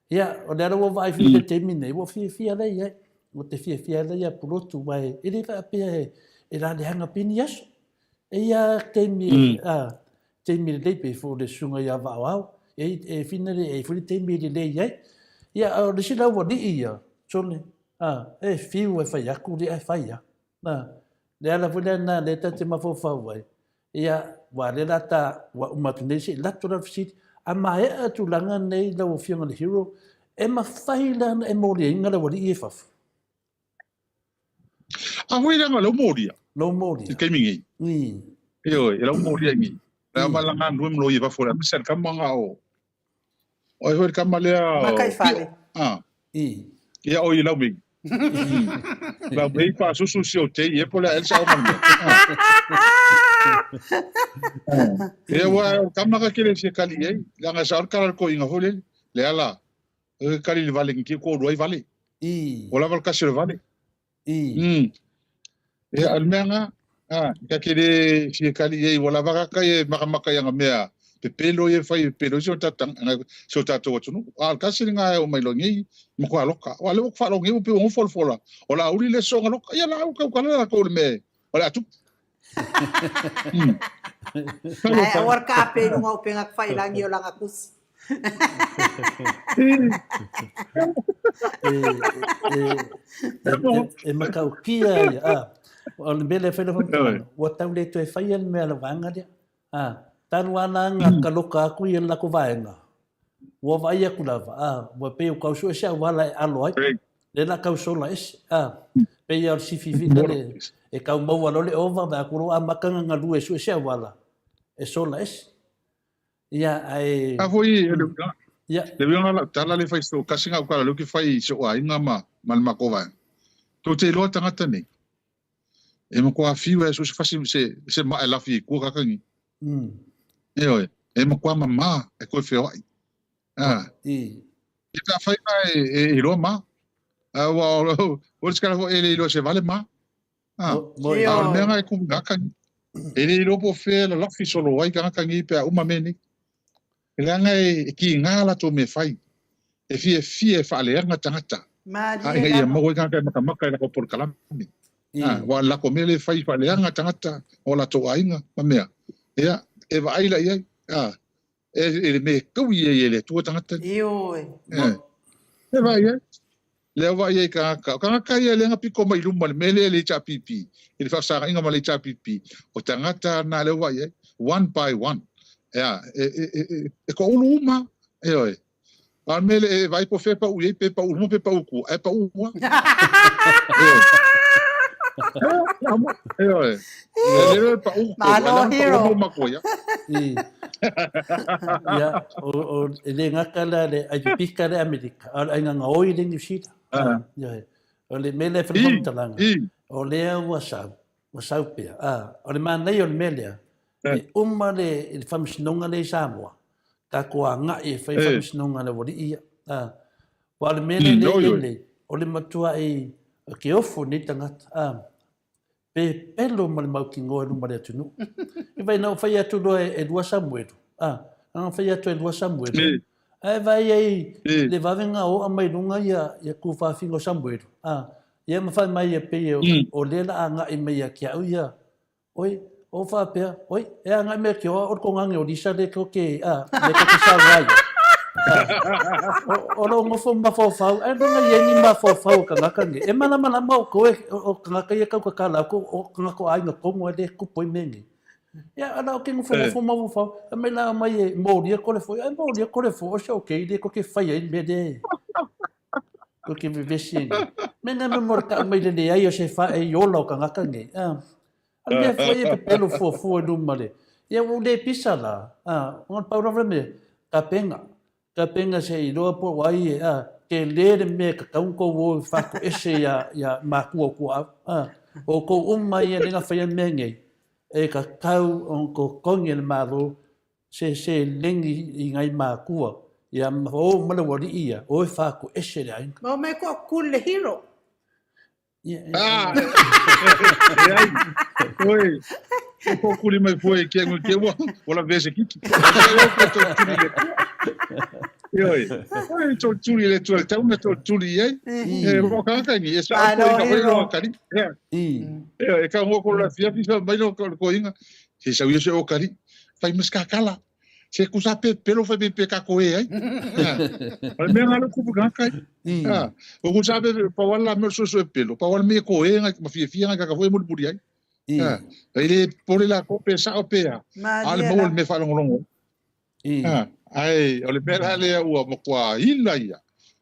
ya o le ro vai fi te mine o fi le ya o te fi le ya pulotu vai e le fa pe e la de hanga pin yes e ya te mi te mi le pe fo le sunga ya va e finale e fuli te mi le ya o le sila wo di ia sole e fiu e fai aku di e fai na le ala fule na le tati mafofau ai ia wa le lata wa umatunesi latu la fisiti a mai atu langa nei la o fianga le hero e mawhaila e mori inga la wali e fafu a hui langa lo moria lo mori ke mingi yo e lo moria ngi la malanga no mo i va fora mi ser kamanga o ho kamalea Makai fale. ia o i la mi la mei pa susu si o te e pola el sa o manga e wa kamaka kele si kali e langa sa kala ko inga hole le ala e kali le vale ki ko roi vale ola val kasi le vale e almenga ka kele si kali e wala vaka ka e maka yang mea pe pelo e fai pelo so tatang so tato tunu al kasi nga o mai longi mo ko aloka wala mo fa longi pe mo fol fola ola uri le so aloka ya la ka kala ko le me ola tu Ai awar ka pe no au penga fai lang yo lang akus. E makau kia ia o le mele fai le fai o tau le tu e fai el me ala vanga dia tanu ana nga kaloka aku ia la ko vaenga wa vai aku lava wa pe o kau so sia wala aloi le la kau so la es pe ia si fifi le e kau mau wala le ova ba ku a makanga nga lu so sia wala e so la es ia ai a foi le viona la tala le fai so kasinga o kala lu ki fai so ai nga mal makova to te lo tanga tane e mo ko a fiwa so se fasi se ma la fi ku ka kangi e mo kwa mama e ko fe ai e ta fai e lo ma wa o skala fo ele lo se vale ma al menga e ku ngaka ele lo po fe la fi solo ai ka kangi pe uma meni ele nga e ki ngala to me fai e fi fa le nga tangata ai e mo ka maka la ko por kalami wa la ko mele fai fa le nga tangata o la to ainga mamea ia e va ai la ia e me kawi e le tu tangata e va ia le va ia ka ia le nga piko mai luma le mele le cha pipi e fa sa inga male cha pipi o tangata na le va ia one by one ia e ko uma e oi al mele e vai po fe pa u e pe pa u mo pe pa u ku e pa u wa Malo hero. Ya, o le ngakala le ajipika le Amerika, ai nga oi le New Zealand. Ya, o le mele from talanga. O le wasau pe. O le mana o le mele. Uma le famsnonga le Samoa. Ka ko nga e fai famsnonga le wori ia. Wa le mele le o le matua e ke ofu ni tangata pe pelo mal mau ki ngoe no mare tunu e vai não fai atu do e dua samuedo não fai atu e dua samuedo e vai aí le va venga o mai lunga ia ku fa fingo samuedo ia ma fai mai e pe o le la anga e mai ki au ia oi o fa pe oi e anga me ki o ko ngange o disa de ko ke le ko sa vai o lo mo fo ma fo fa e no ye ni ma fo fa o ka ka ni e mana ma ko o ka ka ye ka la ko o ka ko ai no ko mo de ku poi mengi ya ana o ke mo fo ma fo e me la mai mo dia ko le fo e mo dia ko le fo o sho ke de ko ke fa ye be de ko ke vive sin me na me mor ka mai de ai o se fa e yo lo ka ka ni ale fo ye pe pelo fo do male ya o de pisala on pa ro me ka penga se i roa po wai ke lere me ka kaunko wo whako ese ya makua kua o ko umai e ringa whaia menge e ka kau on ko kongi le maro se lengi i ngai makua ia o mana wari ia o e whako ese le ainga Mau me ko cool le hero. Oi, ko kuli mai foi ke wala vese kiki Oi, to tuli le to ta una to tuli e mo ka ka ni esa ko ka ni e ka mo ko la fia mai no ko inga se sa yo se o kari fai mas ka kala se ku sa pelo fai pe ka ko ai al me ngalo ku ka ka o ku sa pa wala me so pelo pa wala me ko e ma fia ka foi mo buri ai Ele pole la ko pe sa o pe a. Ale mo me fa longo. Ai, ole pera le ua mo kwa ila ia.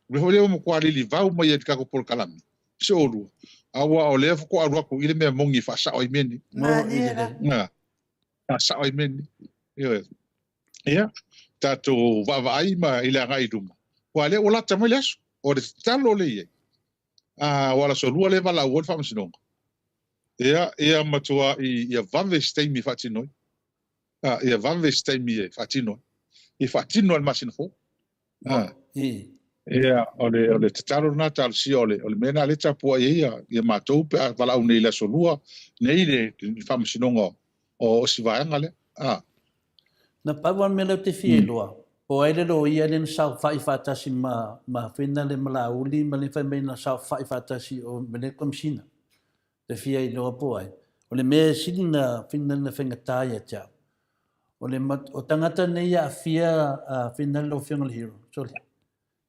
Le hole mo kwa li va mo ia ka ko por kalami. Solo. Awa ole fo ko arwa ko ile me mongi fa sa o imeni. Sa o imeni. Ia. Tato va ai ma ile ngai duma. Wa le ola tamo le aso. O le talo le ia. Wala so lua le vala o fa msinonga. Ia matua ia vanve stay mi fatinoi. Ia vanve stay mi fatinoi. I fatino al masin fo. Ia ole tatalo na tal si ole mena le tapo ia matou pe vala o nei la solua nei le fa msinonga o si va ngale. Na pawan mena te fie loa. O aile lo ia len sa fa fatasi ma fina le malauli ma le fa mena sa fa fatasi o mene komsina. Te fie loa po ai. Ole me sidina fina na fenga taia cha. O tangata nei a fia fina lo fianga le hero. Sorry.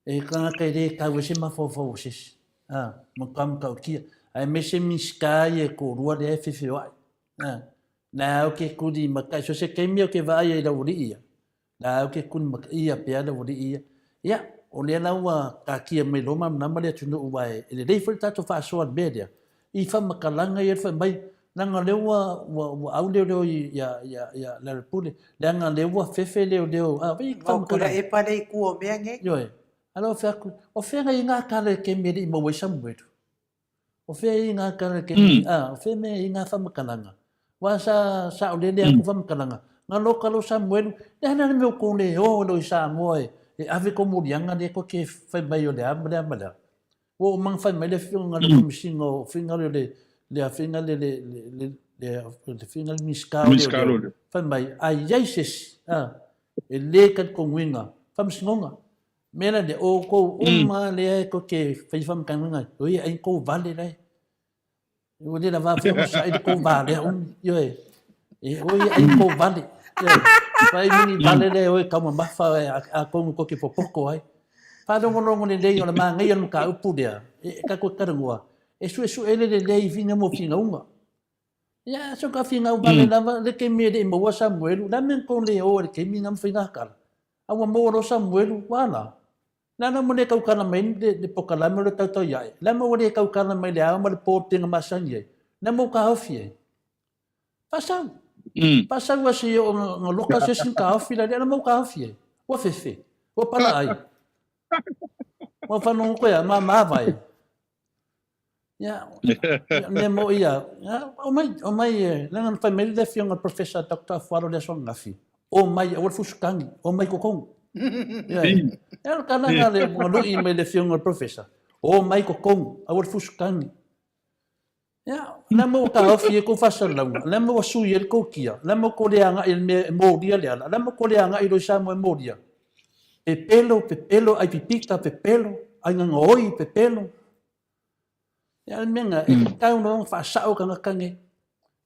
E kanga kai re ka wese ma fo sis. Mo kam ka kia. Ai me se miskai e ko rua de fefe ai. Na o ke kudi makai so se ke mi o ke vai e la uri ia. Na o ke kun ia pe la uri ia. Ya, o le na wa ka kia me lo mam na male tunu uai. E le fo tato fa so bedia. I fa makalanga ia fa mai nanga lewa wa au leo ya la repule nanga lewa fefe leo vi fa kula e pa le ku o menge yo alo fa o fe nga inga kale ke me di mo we samwetu o fe inga kale ke o fe me inga fa makalanga wa sa o le ku fa makalanga nga lokalo samwetu na me ko le o lo sa mo e ave ko mo yanga de ko ke fa ba yo de amala o mang fa me le fi nga le komsingo finga le finga le finga miskalo fa mai ai jesus e le kan ko winga fa msingonga mena de o ko uma le ko ke fa fam kananga o ai ko vale lai o de la va fa sa ai ko vale yo o ai ko vale fa mini vale le o ka ma fa a ko ke poco ai fa do ngolo le le yo la ma ngai no ka upu dia ka ko karangua e su ele le vinga mo finga unga ya so ka finga u vale lava le ke me de mo wa samuel la men ko le o ke mi ngam finga kal awa mo ro samuel wala la na mo le ka kana men de pokala mo le tau ya la mo le ka kana me le a mo le porting ma sanje na mo ka ofie pasa wa si o loka se sin ka ofie la mo ka ofie o fefe o pala ai o fa no ko ya ma vai ya me mo ia o mai langan family de fiong professor dr faro de son ngafi o mai o fuskangi o mai kokong ya kana ngale mo no email de fiong professor o mai kokong o fuskangi ya na mo ka ofi ko fasal la mo su yer ko kia la mo ko le anga il me mo dia le la mo ko le anga i do sa mo dia pe pelo ai pipika pe pelo ai ngoi pe pelo ya menga ka no fa sao ka kange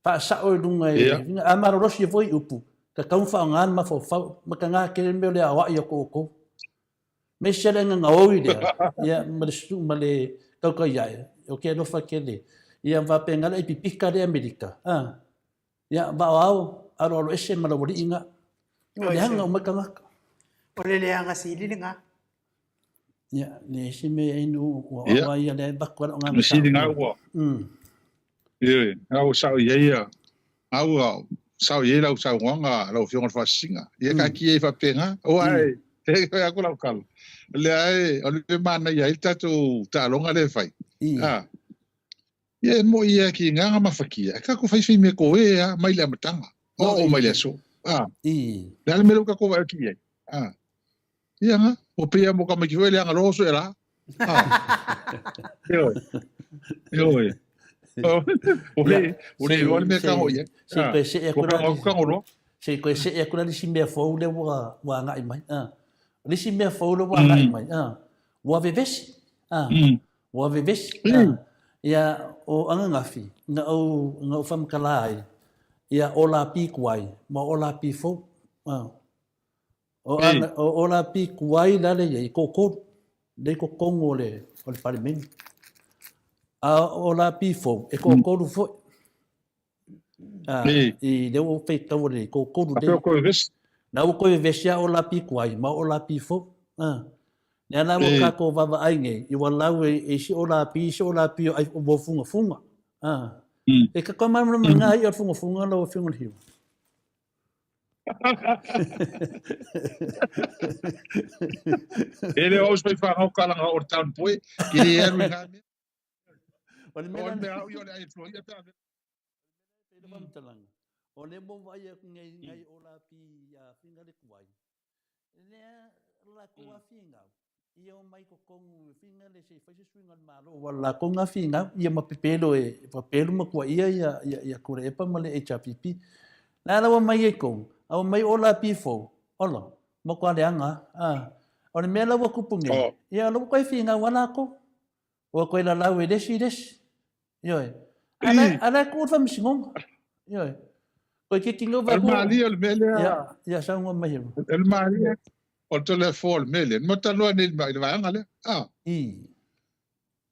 fa sao dunga amaro rosi foi upu ka ka fa ngan ma fo makanga ke me le awa ya ko me shele nga oi dia ya mrestu male ka ya o ke no fa ke le ya va penga le pipika de america ya ba au aro ese mala wori inga o hanga makanga o le anga sili nga ya ne si me inu wa ya le bakwa nga me si nga wa au sao ia au sao ia lau sao nga lau fiong fa singa ia ka ki fa penga o ai e ko aku lau kal le ai o le mana ia ita tu ta longa le fai ia mo ia ki nga ma fakia ka ko fai me ko e mai le matanga o mai le so le me lo ka ko va ki ia nga o pia mo ka me ki le nga lo so era yo o me ka ho ia se ko se e ko ni si me fo le wa nga mai ni si me fo le wa nga mai wa veves wa veves ia o anga ngafi nga o fam kalai ia ola pi kwai ma ola pi fo o la pi kuai la le i koko le kongo le o le parliament o la pi fo e koko lu fo I leo fei tau le ko Ape ko ves. na o ko vesia o la pi kwai ma o la pi fo ne ana mo ka ko va ainge I wala e si o la pi ai o bo funga e ka ko ma nga I o funga lo funga hiu Ele os vai fa o kala o town poi ki le eru nga me. Wale O me au yo le ai flo ia ta. O le mo vai ngai o la pi ya finga le kuai. Le la kua finga. I o mai ko kongu finga le se fai swinga malo wala konga finga ia ma pepelo papelo ma kuai ia kure pa male HPP. Na la mai e ko. Au mai o la pi fo. Ola. Mo kwa le anga. O le mela wa kupunge. Ia lo ko finga wala ko. O ko la la we desi. Yoi. Ala ko fa msingong. Yoi. Ko ke kingo va ko. Mali o mele. Ya sa ngo mai. El mali o telefon mele. Mo talo ni vai ngale.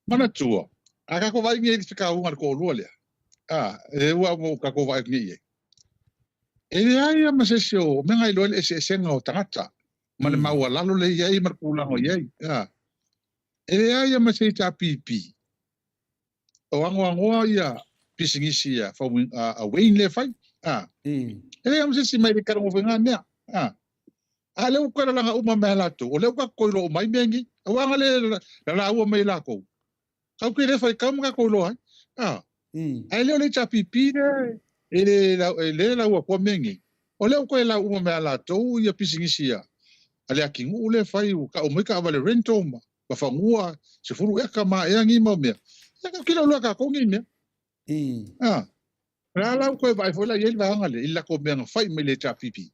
Mana tua. Aka ko vai ngi fika unga ko luole. E wa mo ka ko vai ngi. E ai ma se sio, me ngai lo se senga o tangata. Mana mau lalo le ia mar kula o ia. E ai ma se ta pipi. O ango ia pisingisi ia fa a wein le fai. E ai ma se si mai ka ngo venga ne. A le ko la nga uma me la to. O le ka ko lo mai mengi. O anga le la u mai la ko. Ka ku le fai ka mo ka ko lo ai. Ai le ta pipi de ele la ua kwa mengi o le ko la uma me la to ia pisingisi ia ale akingu le fai ka o mai ka vale rento ma ba fangua se furu e ka ma e ngi ma me ya ka kila lo ka ko ngi me la ko vai foi la yel va ngale illa ko me fai me le cha pipi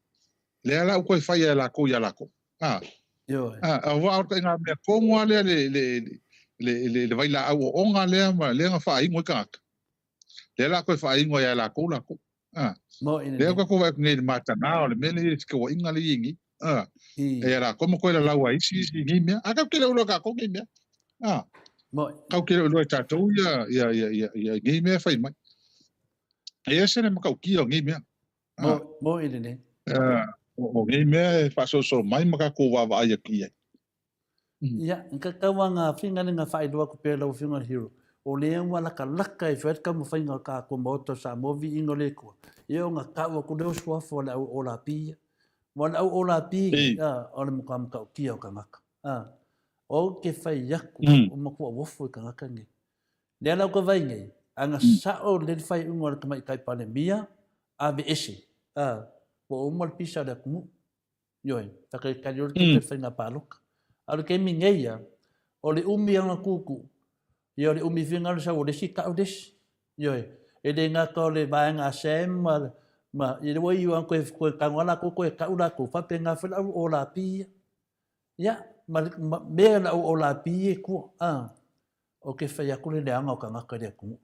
le la ko fai la ko ya la ko yo wa ko nga me ko ngale le vai la o ngale ma le nga fai ngo ka le la ko fai ngo ya la ko le ko vai ngi mata na o le mele ko inga le ingi e la como ko la wa isi ngi me aka ke lo ka ko ngi me ka ke lo ta to ya ngi me fai mai e se ne ka ki ngi me mo ine ne o ngi me fa so mai ma ko wa ya ki ya ka wanga finga nga fai do ko pe lo finga hero o le wala ka laka e fet ka mo fainga ka ko moto sa movi ingole ko yo nga ka wa ko do so fo la o la pi wala o la pi o le mo kam ka ki o ka ngaka o ke fai ya o mo ko wo fo ka ngaka ni le la ko vai ngai anga sa o le fai ngol ka mai kai pa le mia a be ese o mo pi sa da ku yo ta ka yo ke fai na palok alo ke mi ngai ya o le umi anga kuku yo le umi finga sa o le sika o des yo e de nga ko le ba nga sem ma i le wai wan ko ka ngala ko ka ula ko fa pe nga fa o la pi ya ma me la o la pi ko o ke fa ya ko le anga ka nga ka de ku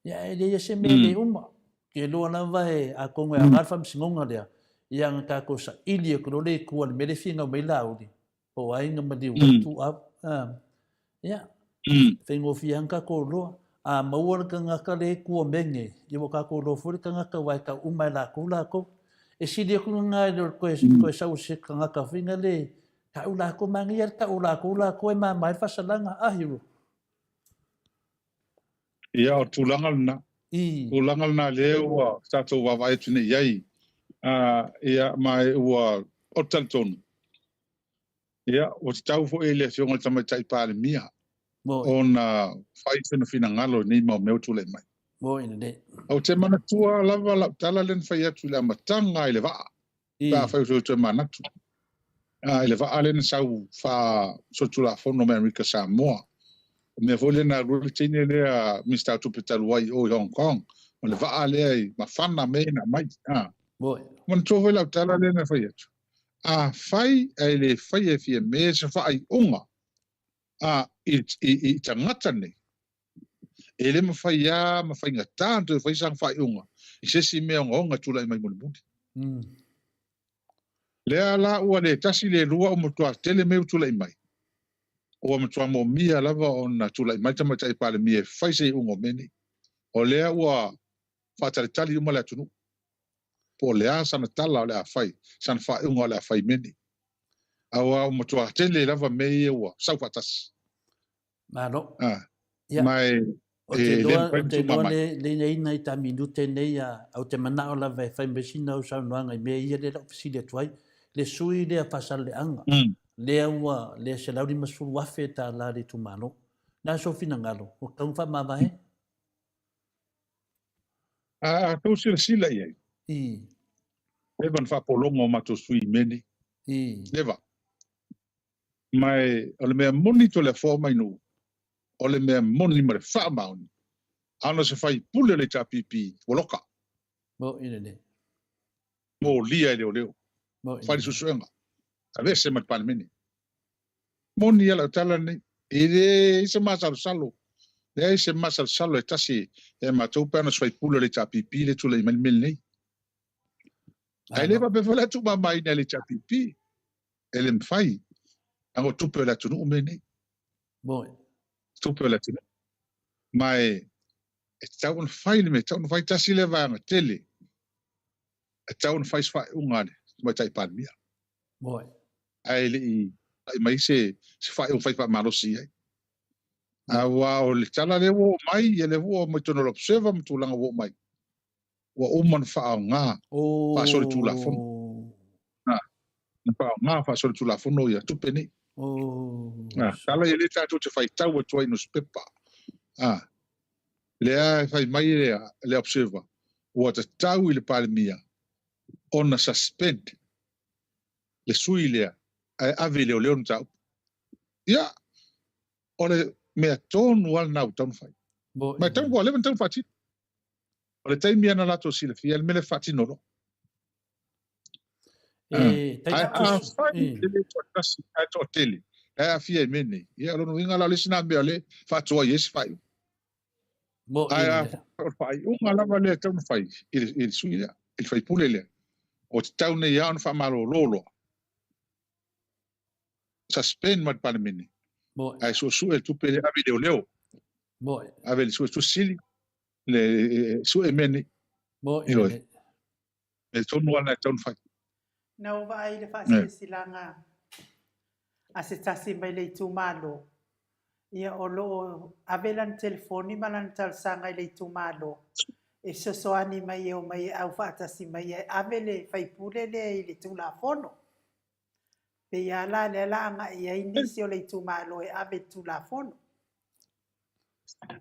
ya e de se me le uma ke lo na vai a ko nga nga fa msingonga le yang ka ko sa ili ko le ku le me le finga me la o di po ai nga ma di tu ya Fengo fianka ko lo a mawar ka nga ka le ku menge i mo ka ko lo fu ka nga ka wai ka umai la ko e si de ku nga ko sa u se ka nga ka finga le ka ula ko mangi ya ka ula ko e ma mai fa salanga a hiru ia o tulangal na le wa sa to wa vai tune yai ia mai wa o talton ia o tau fo ele fionga tama tai pa le mia ona fai fina ngalo ni mo meu tule mai mo ina de o te mana tua lava la tala len fai atu la matanga ile va pa fai so te mana tu ile va alen sau fa so tula fono America Samoa me vole na rule tine le Mr. Tupital wai o Hong Kong o le va ale ma fana me na mai mo mon to vela tala len fai atu fai ele fai e fie me se fai unga i tangata nei. Ele mawhai ngā tāntu e whai sang whai unga. I sesi mea ngonga tula i mai muni muni. Lea la ua le tasi le rua o mutua tele meu tula i mai. Ua mutua mo mia lava o na tula i mai tamata i pale mia whai se unga meni. O lea ua whaataritali uma le atunu. Po lea sana tala o le a whai, sana whaunga o le a whai meni. Awa o matua tele lava mei ua, sau whatasi. Malo. Mai o te loa le nei nei ta minute nei au te mana o la vai fai mesina o sa noanga me ia le ofisi le tuai le sui le pasal le anga le ua le se lauri masul wafe ta la le tumano na so fina ngalo o tau fa mava he tu sila ia evan fa polongo mato sui meni leva mai o le mea monito le forma inu o le mea moni ma le wha mauni. Ana se whai pule le tapipi woloka. Mo ina ne. Mo lia leo leo. Whai susuenga. A vese mat panemene. Moni ala tala nei. Ere se masal salo. Le se masal salo e tasi e mataupe ana se whai pule le tapipi le tula i malimele nei. Ai lewa pe whala tu mamai na le tapipi. Ele mwhai. Ango tupe la tunu ume nei. Mo tupe la tunu. Mai e taun whai me taun whai tasi le vanga tele. E taun whai swa ungane. Mai tai palmia. Moi. Ai le i mai se whai pa marosi ai. Awa o le tala le wo mai e le wo mai tono l'observa mo tulanga wo mai. Wa uman wha ngā. Wha sori tula fono. Wha ngā wha sori tula fono ia tupe ni. Tala i le tātou te whai tau e tuai nos pepa. Lea whai mai le observa. Ua te tau i le palemia. Ona suspend. Le sui lea. Ave leo leo tau. Ia. O le mea tonu al nau tau whai. Mai tau kua lewan tau whati. O le taimi ana lato sile fia. Le mele whati nolo. Ai to tele. Ai fia mene. Ia lono inga la lesina mea le whatua yes whai. Ai whai. Unga lava le tau whai. Il sui lea. Il whai pule lea. O te tau nei an wha maro lolo. Suspend mat pane mene. Ai so su e tupe le ave leo leo. Ave le su sili. Le su e mene. E tonu ana tau whai. Nau vai le whaasi silanga. A se tasi mai le tu malo. Ia o lo avelan telefoni malan tal sanga le tu malo. E so soani mai e o mai au whaatasi mai e avele whai pule le le tu la fono. Pe ia la le la anga ia inisio le tu malo e ave tu la fono.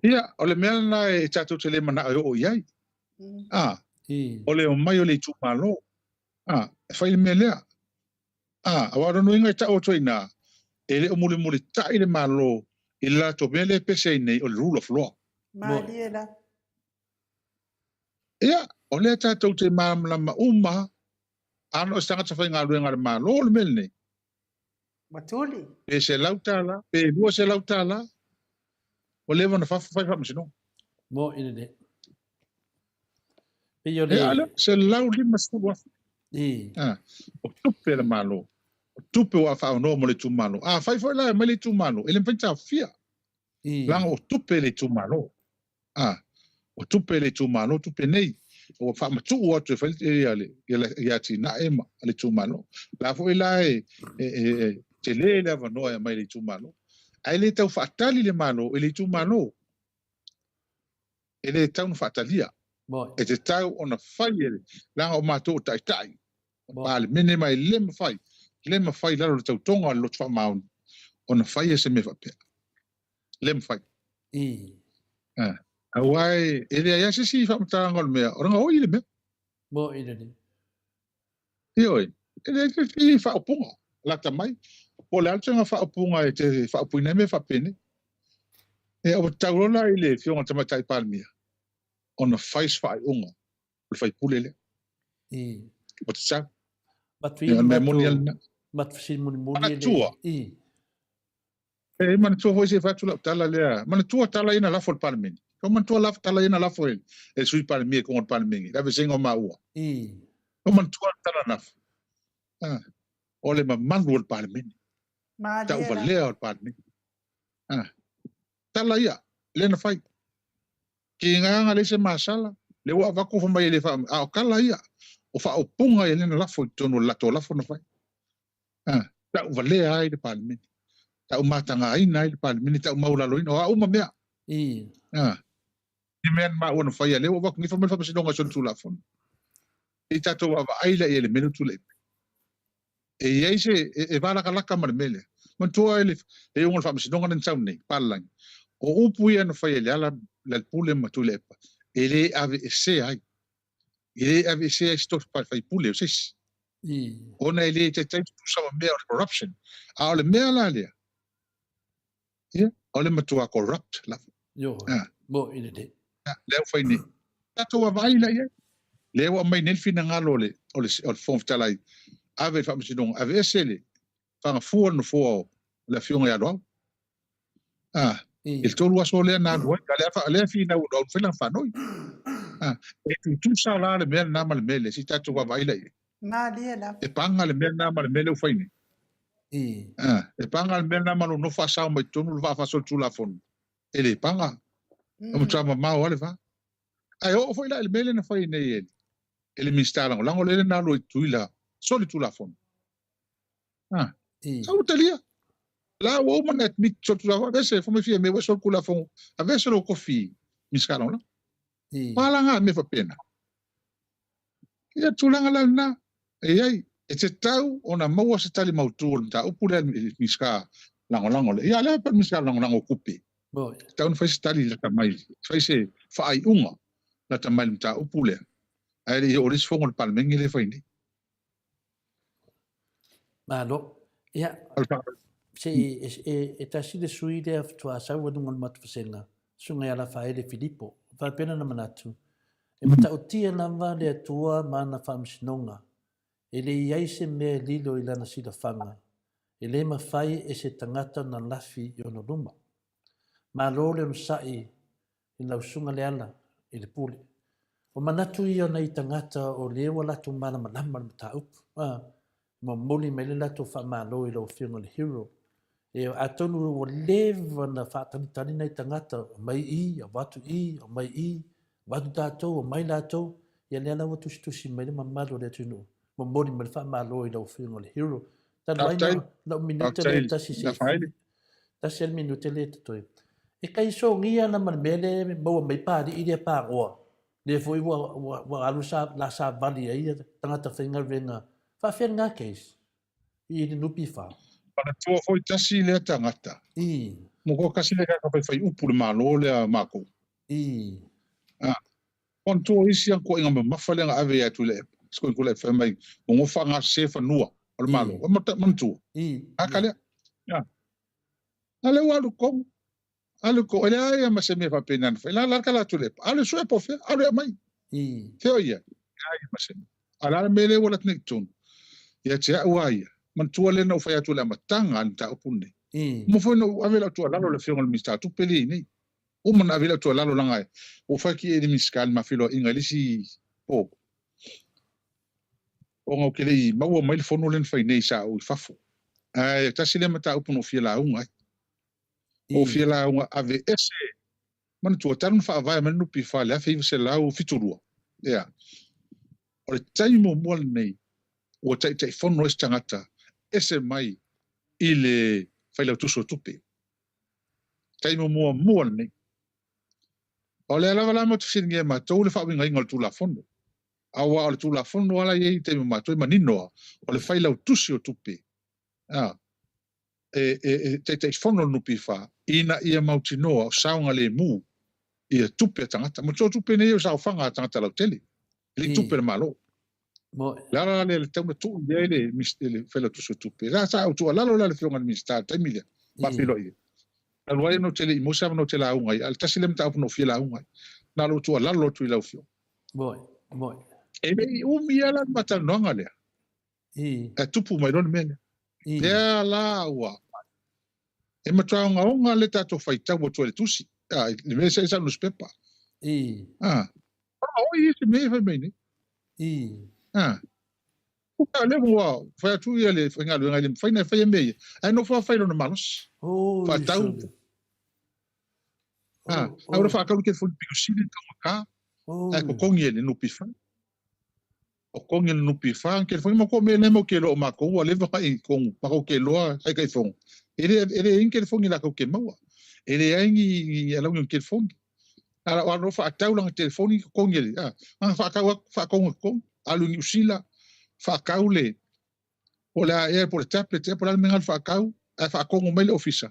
Ia, o le mea na e tatou te le mana o iai. O le o mai o le tu malo. Whai le mea lea. Awara no inga ta o toi na. Ele o muli muli ta i le malo. I la to mele pese nei o le rule of law. Mariela. Ia, o le tatou te mamla ma uma. Ano o stanga tawhai ngā ruenga le malo o le mele nei. Matuli. Pe se lautala, pe lua se lautala. O le wana whai whamasino. Mo ina de. Pe yo le. Se lau lima stua. O tupe le malo. O tupe wa wha no mo le tu malo. Whai la me le tu malo. Ele mpenta fia. Langa o tupe le tu malo. O tupe le tu malo, tupe nei. O wha matu ua tu e whai ia ti na ema le tu malo. La fo ila te le le avanoa mai le tu malo. Ai le tau whaatali le malo, le tu malo. Ele tau whaatalia. E te tau ona whai ele. Langa o mātou tai tai. Pale mene mai lema whai. Lema whai laro le tau tonga lo twa maun. Ona whai e se me whapea. Lema whai. Awai, ele ai se si whamatanga o mea. Oranga oi le mea. Mo ina ni. Ioi. Ele te fi whaopunga. Lata mai. O le altenga whaopunga e te whaopuina me whapene. E o taurona i le fionga tamatai palmia. Ona whai whai unga. Le whai pulele. O te sao. Matfisi muni tua. Mana tua foi se fatula tala lea. Mana tua tala ina la for parmen. Ko man tua la tala ina la for el sui parmen ko parmen. La vesengo maua. Ko man tua tala naf. Ole ma mandu parmen. Ta uvalea parmen. Tala ia lena fai. Ki nga le se masala. le wa va ko fa mai le fa a kala ia o fa o punga ele na lafo tonu la to lafo na fai ta o vale ai de parliament ta o matanga ai nai de parliament ta o maula loina o uma mea ni men ma ona fai le o va ni fa me fa se donga son tu lafo e ta to va ai la ele menu tu le e ia se e va la kala kamar mele man to ele e un fa se donga nen sauni palang o upu ia no fai le ala la pule ma tu le ele ave se ai ele ave se sto pa fai pule o sis ona ele te te tu sa mea corruption a le mea la le ia ole ma tu a corrupt la yo bo ile de le fai ni ta to va ai la ia le wa mai nel fina ngalo le o fon talai ave fa msidong ave sele fa fu no fo la fiona ya do il tolu aso le na do ka le fina o do fina fa noi e tu sa la le mel na mal mele si ta to va vai la ma le la e panga le mel na mal mele o fai ni e panga le mel na mal no fa sa mai tonu va fa so tu la fon ele panga o trama ma o le va ai o foi la le mele na fai nei ele mi sta la ngo le na lo tuila soli tu la fon sa utalia la wo man et mit so tu la vese fo me fie me wo so ku la fon a vese lo kofi mi skala la pala nga me fa pena ia tu la ngala na e ai e te tau ona maua se tali mautu ta upule mi ska lango le ia le pa mi ska lango kupe tau fa se tali la mai fa se fa ai unga la ta mai ta upule ai o ris fongo palmengi le fa ni malo ia se e tasi le sui de tua sa wa ngon mat fasenga sunga ala fa ele Filippo fa pena na manatu e mata utia na va le tua mana fam snonga ele iai se me lilo ila na sida fanga ele ma fai e se tangata na lafi yo no luma malo le sai ila sunga le ala ele pule o manatu ia na tangata o le wala tu mana manama mata up mo moli mele la to fa malo ilo fiona le hero e atonu o leva na fa tani na tangata mai I watu I mai I watu tato mai lato ia le ala watu stu mele mamalo le tunu mo moli mele fa malo ilo fiona le hero ta la minuto le tasi se tasi el minuto le to e kai so ngia na mele mo mai pa di ile pa o le foi wa alusa la sa vali ai tangata finga venga fa fenga case I de nupi fa para tu foi tasi le tangata mo ko kasi le ka fai upu le malo le mako on tu isi ko inga ma fale nga ave ya tu le sko ko le fa mai mo fa nga se fa nua o malo o mata mantu akale ya ale wa lu ko ele ai ma se me fa pena fa la kala tu le ale so po fe ale mai te oia ai ma se ala mele wala tnetun ya te awaia man tua le no fa ya tu le matanga anta opune mo foi no avela tu lalo le fiona le mista tu peli ni o man avela tu lalo langa o fa ki e miskal ma filo ingalisi o ngo kele ma o mai fono len fa nei sa o fafo ai ta sile mata opuno fiela unga o fiela unga ave ese man tu tan fa vai man no pi fa la fa se la o fiturua ya o tai mo mol nei o tai fono es tangata ese mai ile faila tu so tupe tai mo mo nei o le la mo tsin nge ma to le fa winga ngol tu la fono awa o tu la fono ala ye te ma to manino o le faila tu so tupe te fono no pifa ina ia mautinoa o saunga le mu ia tupe tangata mo tupe nei o sa fanga tangata la tele le tupe malo la le te mo tu le mistele fela tu so tupe la sa o tu la le fionga mista te milia ma filo ia la lo no tele mo sa no tele unga al tasilem ta no fila unga na lo tu la lo tu la fio boy e me u mi ala mata no ngale e tupu mai don mele ya la wa e matanga onga le tato faita wo tu le tusi le me sa no spepa o i se me fa bene o ka le mo fa tu ia le fa ngalo ngai fa na fa me ai no fa no malos fa tau ora fa ka lu ke fu bi usili ka ko kongi le nupi fa o kongi le nupi fa ke fo mo ko me le mo ke lo ma ko wa le va i kong pa ko ke lo ai kai fong ele in ke fongi la ko ke maua ele aingi ala un ke fongi ala wa no fa tau lang telefoni kongi le fa kong alu ni usila fa kaule o la por tablet por al mengal fa kau fa kong me le ofisa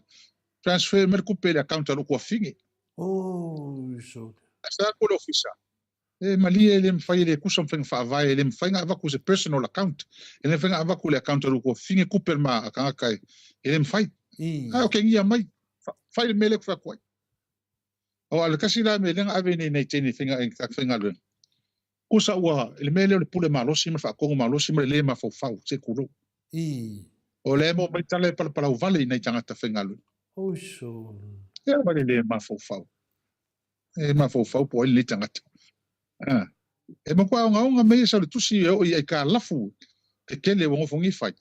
transfer mer ko pe account lo ko fingi so sa ko ofisa mali ele mfai le kusam feng fa vai ele mfai nga ku se personal account ele feng ava ku le account lo ko fingi ku per ma ka kai ele mfai okay ngia mai fai mele fa ko o al kasila me lenga ave nei teni fenga en tak fenga lo kusa wa ele mele le pule malo sim fa ko malo sim le ma fo fa se kulo o le mo mai tale para o vale nei tanga ta fenga lo so ma le ma fo fa ma fo fa po le tanga e mo kwa nga me sa tu si o i ka lafu ke le wo fongi fai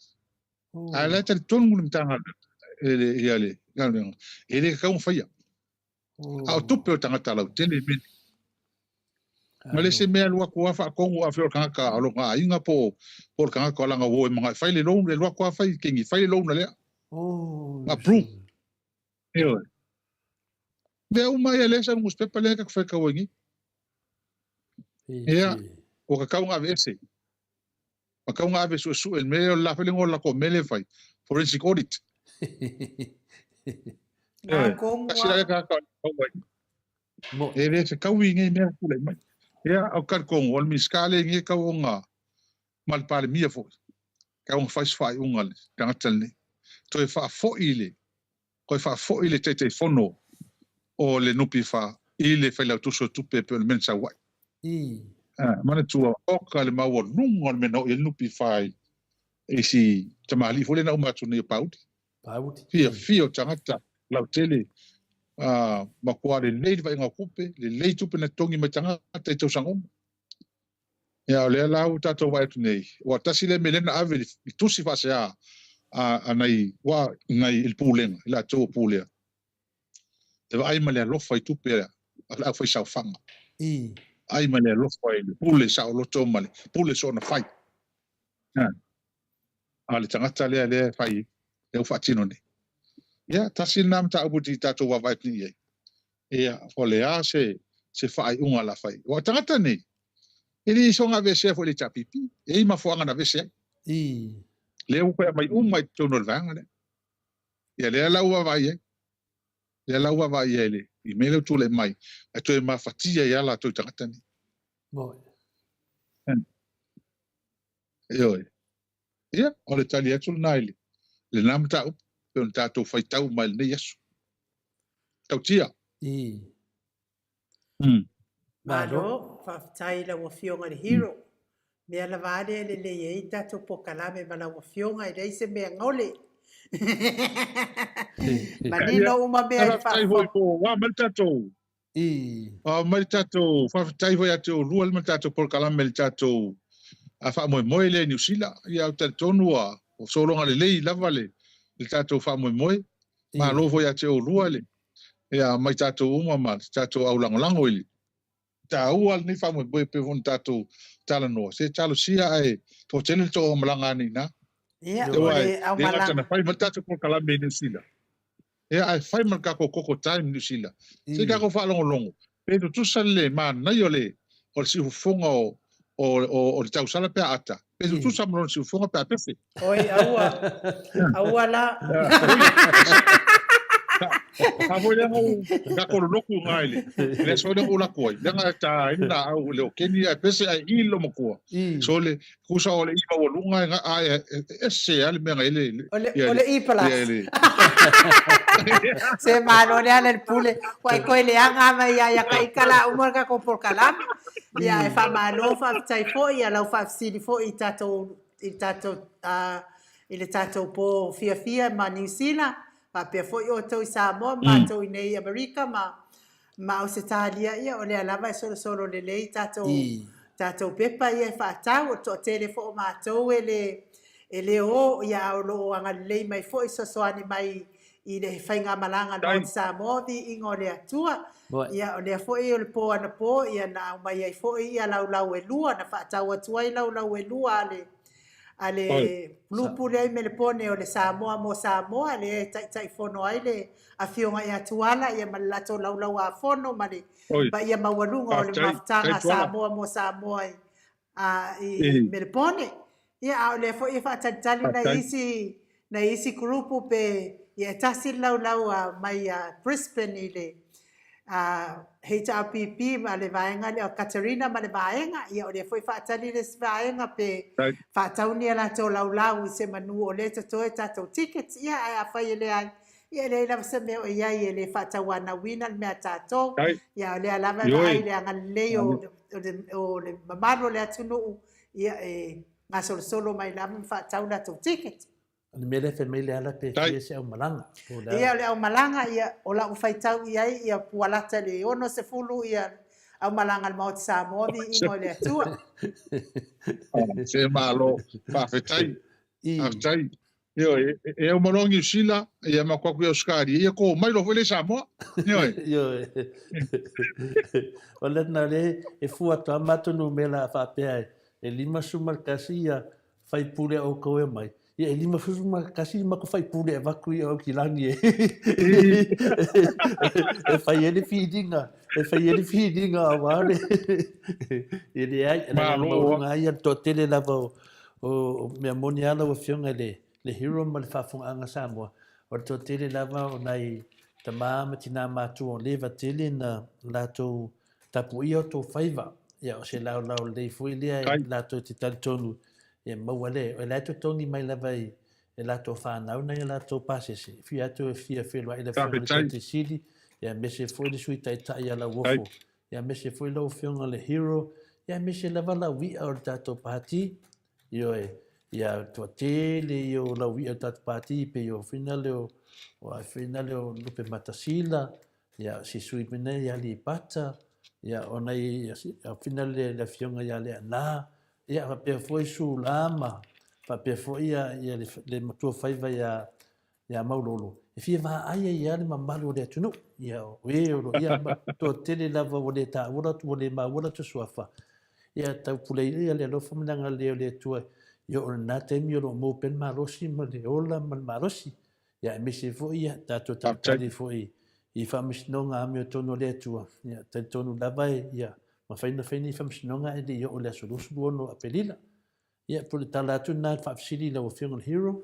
ala ta ton ngul tanga ele ele ka un fai au tupe o tanga tala tele me male se me alwa ko fa ko wa fa ka alo nga inga po por ka ko langa wo mga fai le lo le lo ko fai kingi fai lo na le ma pru eu ve uma ele sa ngus pe pale ka fa ka wengi o ka nga vese o ka nga vese su el medio la fele ngola ko mele fai forensic audit sila ka mo ele se ka wingi me ku le mai o ka ko wol miskale ngi ka nga mal pale mia fo ka un fai fai ungal ka talni to fa fo ile ko fa fo ile te fono o le nupi fa ile fa la tu so tu pe pe men sa wa mana tua o ka le maua nunga me no il nupi fai e si tamali fo le na uma tuni pauti fio tangata lau tele ma kwa le nei vai nga kupe le lei tupe na tongi ma tangata to sangom ya le lau tato vai tuni wa tasile melena ave tusi fa sa anai wa ngai il pulenga la to pulea te vai ma le lo fai tupe la fai sa fanga ai mane lo fai pule sa lo tomale pule so na fai ale tangata le fai e fatino ne ya tasinam ta abuti ta to wa vai ni ya ole a se fai unga la fai wa tangata ne ili so nga vese fo le chapipi e ma fo nga na vese le u pa mai mai to no vanga ne ya le la wa vai le la wa vai ele i mele tu le mai a to ma fatia ya la to tangata ni ia o le tali atu naili le nam tau pe on tatou fai tau mai le yesu tau tia Malo, whaftai la wafionga le hero. Mea la vade le e tatou po kalame ma la wafionga i reise mea ngole. Manino uma mea i whafo. Wa mal tatou. Mal tatou, whaftai hoi atu rua le mal tatou po kalame le tatou. A wha moe le New Zealand, i au tatonua, o solonga le lei lava le tatou wha moe. Ma lo hoi atu rua le. Ia mai tatou uma ma tatou au langolango ili. Ta ua ni fa mo pe von tatou tala no se talo sia ai to tele to malanga ni na au malanga na fai tatou ko kala me ni sila ai fai mal ka ko time ni sila se ka ko fa longo pe tu sale ma na yo le o si fonga o tau sala pe ata pe tu sa mo si fonga pe pe oi aua la Avo le ga ko loku ngai le so le ola koi le nga ta ina au le keni a pese ai ilo mo ko so le kusa ole iba wolunga nga ai ese ale me ngai le ole i pala se malo le ale pule wai ko le anga mai ya kai kala umor ka ko por kalam ya fa malo fa tai fo ya la fa sidi fo i tato ile tato po fia ma New Zealand pa pe fo yo to Samoa ma to nei America ma Australia ia o le alava solo le tato pepa ia fa tau to telefo ma to ele o ia o lo anga le mai fo so ani mai i le whainga malanga no Samoa vi ingo le atua. Ia o le foi o le po ana po ia na mai ai foi ia lau e lua na whaatau atua i lau e lua ale lupu le me le pone o le Samoa mo Samoa le tai fono ai le a fionga ia tuala ia malato lau a fono ma le ba ia mawalunga o le maftanga Samoa mo Samoa i me le pone ia le foi e whaatali na isi grupu pe ia tasi lau mai Brisbane i le HRPP ma le vaenga le Katerina ma le vaenga ia o le foi whaatali le vaenga pe whaatauni ala tō lau i se manu o le tatoe tatou tickets ia a whai ele ai ia le lava se meo ia i le whaatawana wina le mea tatou ia o le alava ai le angalei o le mamaro le atunu ia ngā solo mai lava whaatau la tō ticket Ni mele fe mele ala pe se au malanga. Ia le au malanga ia o la ufaitau ia pualata le ono se fulu ia au malanga mo Samoa vi ingo le atua. Se malo fa fetai. Aftai. Io e o malongi sila ia makwaku ya skari ia ko mai lo fele Samoa. Io. Ola na le e fua to amato no mela fa pe e lima sumal kasia fai pule o ko e mai. Ia lima fusuma kasi mako fai pule e vaku ia o kilangi e fai ele feedinga a wale e le ai maunga ia to tele lava o mea moni ala o fionga le hero ma le fafunga anga Samoa o to tele lava o nai tamama tina matu o leva tele na lato tapu ia o to faiva ia o se lau le fui lea lato te talitonu e mawale e lato toni mai lava e lato whanau na e lato pasese fi atu e fia whelua e la whanau te sili e mese foi le sui tai ala wofo e mese foi lau whionga le hero e mese lava la wia o tato pati io e ia tua tele io la wia o tato pati pe io finale o lupe matasila ia si sui mene ia li pata ia ona ia finale la whionga ia le ana ia pe foi su lama pe foi ia le matua faiva ia maulolo e fia va ai ia le mamalu le tunu ia we o ia to tele lava o le ta ora tu le ma ora tu suafa ia tau pule ia le lo famanga le tua ia o na te mi o mo pen marosi ma le ola ma marosi ia me se foi ia tato tali foi i famisnonga mi o tono le tua ia te tonu lava ia ma faina famsinonga e le o le solusu ono apelila ia por tala tu na fafsili la o fiong hero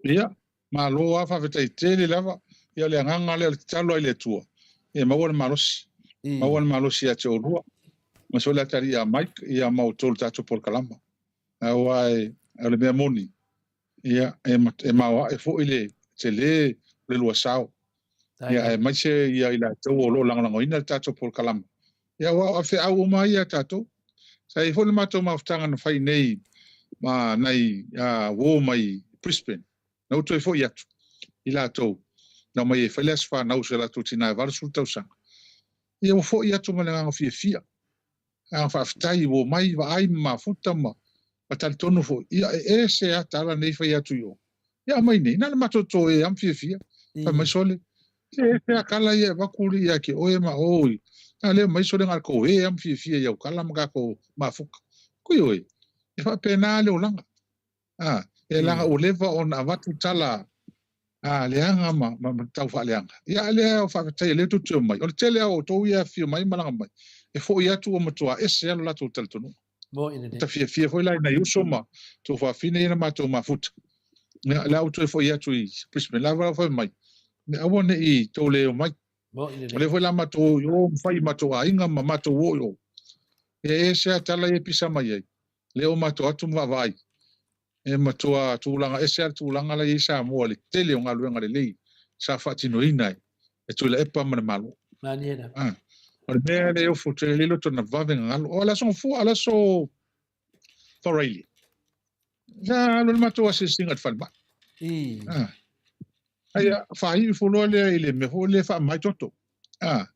ia ma lo a fa fetai tele lava ia le nganga le talo ile tua e ma wona malosi a tolua ma so la taria Mike ia ma o tol tato por kalamba ai le me moni ia e ma e fo ile tele le luasao ia mai se ia ila tau o lo lango ina tato por kalamba ia wa fe au mai ia tato sai fo le mato maftanga na fai nei ma nai wo mai Brisbane no to fo ia ila to na mai fe les fa na usela to tina var sul tau sang ia fo ia to mala nga fia a fa ftai wo mai va ai ma futa ma tal tono fo ia e se atala nei fa ia tu yo ia mai nei na mato to e am fia fa mai sole e akala ia vakuli ia ke oe ma oi ale mai sole ngal ko e am fia ia kala mga ko mafuka ko oi e fa penale o langa e langa o leva on avatu tala le anga ma tau fa le anga ia le fa tai le tu mai o tele o to ia fia mai malanga mai e fo ia tu o matua e se la tu tel tonu mo ine ta fia foi la na yusoma to fa fine ina ma to mafuta la auto fo ia tu Brisbane la va fa mai ne awone I to leo mai le foi la mato yo fai mato ainga ma mato wo yo e se atala e pisa mai ai leo mato atu ma vai e mato tu langa e se tu langa la isa mo le tele nga luenga le lei sa fatino ina e tu le epa ma malo maniera o me le o foto le lo tona vave ngalo o la son fu ala so Torrelli ya lo mato assisting at falba Aya fai fulo le ile me ho le fa mai toto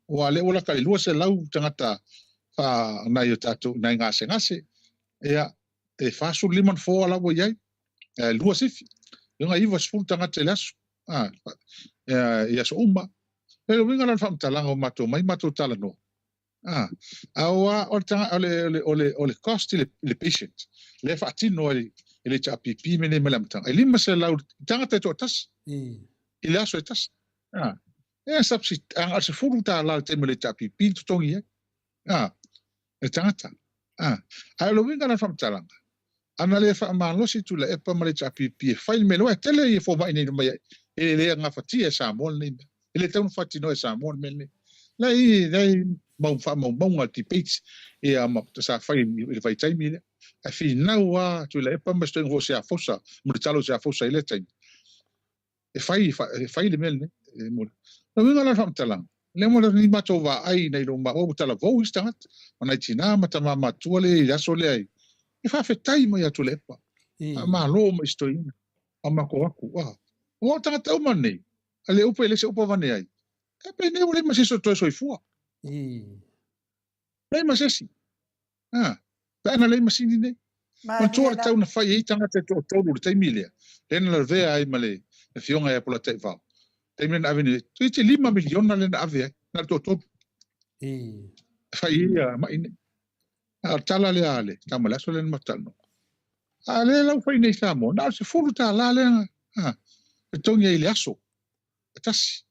o ale ola ka lu se lau tangata fa na yo tatu na ngase e fa su limon fo ala bo yai lu sifi Nga iwa spul tangata lasu. Ia so uma. Pero winga na fam talanga mato mai mato talano. Awa ole cost le patient. Le fatino ele chapipi mene melamtang. Ele masela tangata to tas. Ile aso tas. Sapsi ang asa furu ta la te mele chapipi to tongi. E tangata. Alo winga na fam talanga. Ana le fa malo si tu le epa mele chapipi fai melo tele e fo mai ni mai. Ele nga fatia sa mol ni. Ele tão fatino sa mol mele. Lai mau ngati page e ama sa fai il vai tai mile a fi naua tu le pa mas tengo se a fosa mo talo se a fosa ile tai e fai le mel ne mo no venga la fam talang le mo ni matova ai nei lo ma o tala vo istat ona tina mata ma tuale ya sole ai e fa fetai mo ya tu le pa ma lo mo istoina ama ko aku o tata o mane ale upo ele se upo vane ai e pe ne ole mas isso to so ifua Lei mas esi. Ana lei mas ini ne. Ma tu ora tau na fai e tanga te to lu te milia. Len la vea ai male. E fionga e pola te va. Te men aveni. Tu te 5 miliona len ave na to. Fai ia ma ini. Tala le ale. Tama la so len matano. Ale la fai nei samo. Na se fulu ta la le. E tonga ile aso. Tas.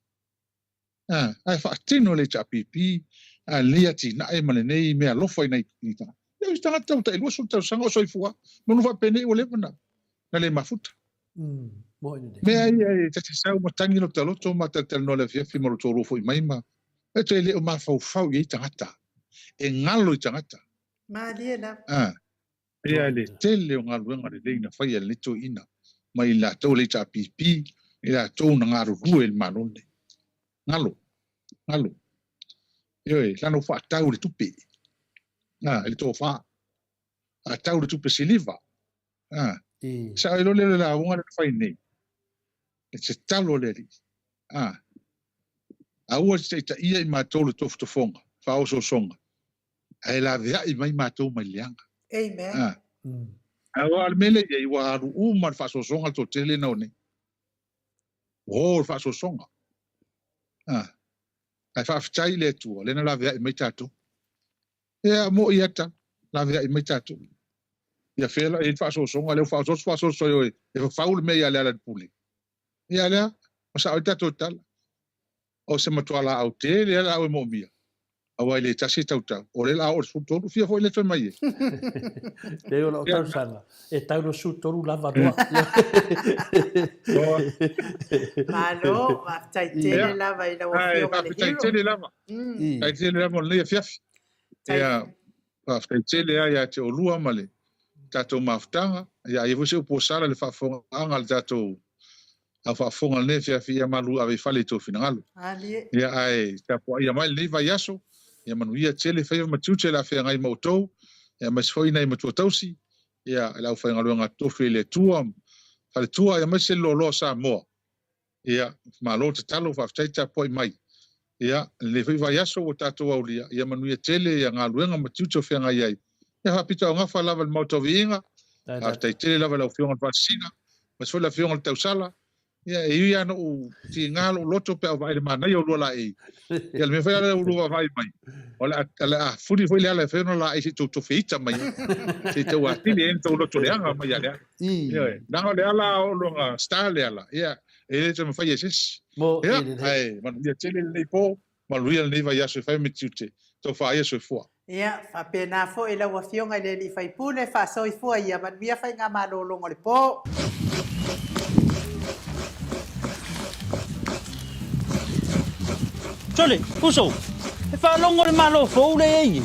Ai fa tino le chapipi. Lia tina e male nei mea lofa nei ita. Ia sta tau tai lo so tau sanga so ifua. Monu fa pene o le mana. Na le mafuta. Me ai te sa mo tangi no talo to mata tel no le fi mo to rofo mai ma. E te le o ma fau i tangata. E ngalo i tangata. Ma liena. Ia le tele o ngalo ngare le na fai le to ina. Mai la to le cha pipi. Ila to na ngaru ruel manone. Ngalo. Lano fa tau le tupe. Ele to fa. A tau le tupe siliva. Sa ilo le la unga le fai nei. E se talo le li. A ua se ta ia I mātou le tofu tofonga. Fa oso songa. A la vea I mai mātou mai lianga. Amen. A ua mele ia I wa aru uma fa so songa to tele na one. O fa so songa. Ai fa ftai le tu le na la vea I mai tato e mo iata la vea I mai tato ia fela e fa so songa le fa so yo e fa ul me ia le ala puli ia le o sa o tato tal o se matoala au te le ala o mo mia awa le tasi tauta o le la o su toru fia foi le to mai te o tau sala e tau no su toru lava doa malo va tai tele lava I la o tai tele lava tai tele lava le fia ia fa tai tele ia te o lua male tato maftanga ia e você po sala le fa fonga angal tato a fa fonga le fia malu ave fale to finalo ia ai tapo ia mai le va yaso ia manuia tele fai matuche la fai ngai moto ia mas foi nei matutosi ia la fai ngalonga tofi le tua fale tua ia mas lo sa mo ia malo te talo fa taita poi mai ia le fai vai aso o tato aulia ia manuia tele ia ngaluenga matuche fai ngai ai ia fa pita nga fa lava moto vinga a taitele lava la fiona vacina mas foi la fiona tausala ia ia no ti ngalo loto pe vai mana yo lo la e ia me foi la lo vai mai ola ala furi foi la fe no la e to feita mai se te wa ti ento lo to leanga mai ya ia na le ala o lo sta le ala ia e te me fai eses ia ai man ia tele le po ma lui le vai ya se fai me tute to fai so fo ia fa pena fo ela wa fionga le li fai pule fa so fo ia man via fai nga malo lo ngole po Tole, puso. E fa longo le malo fo le ai.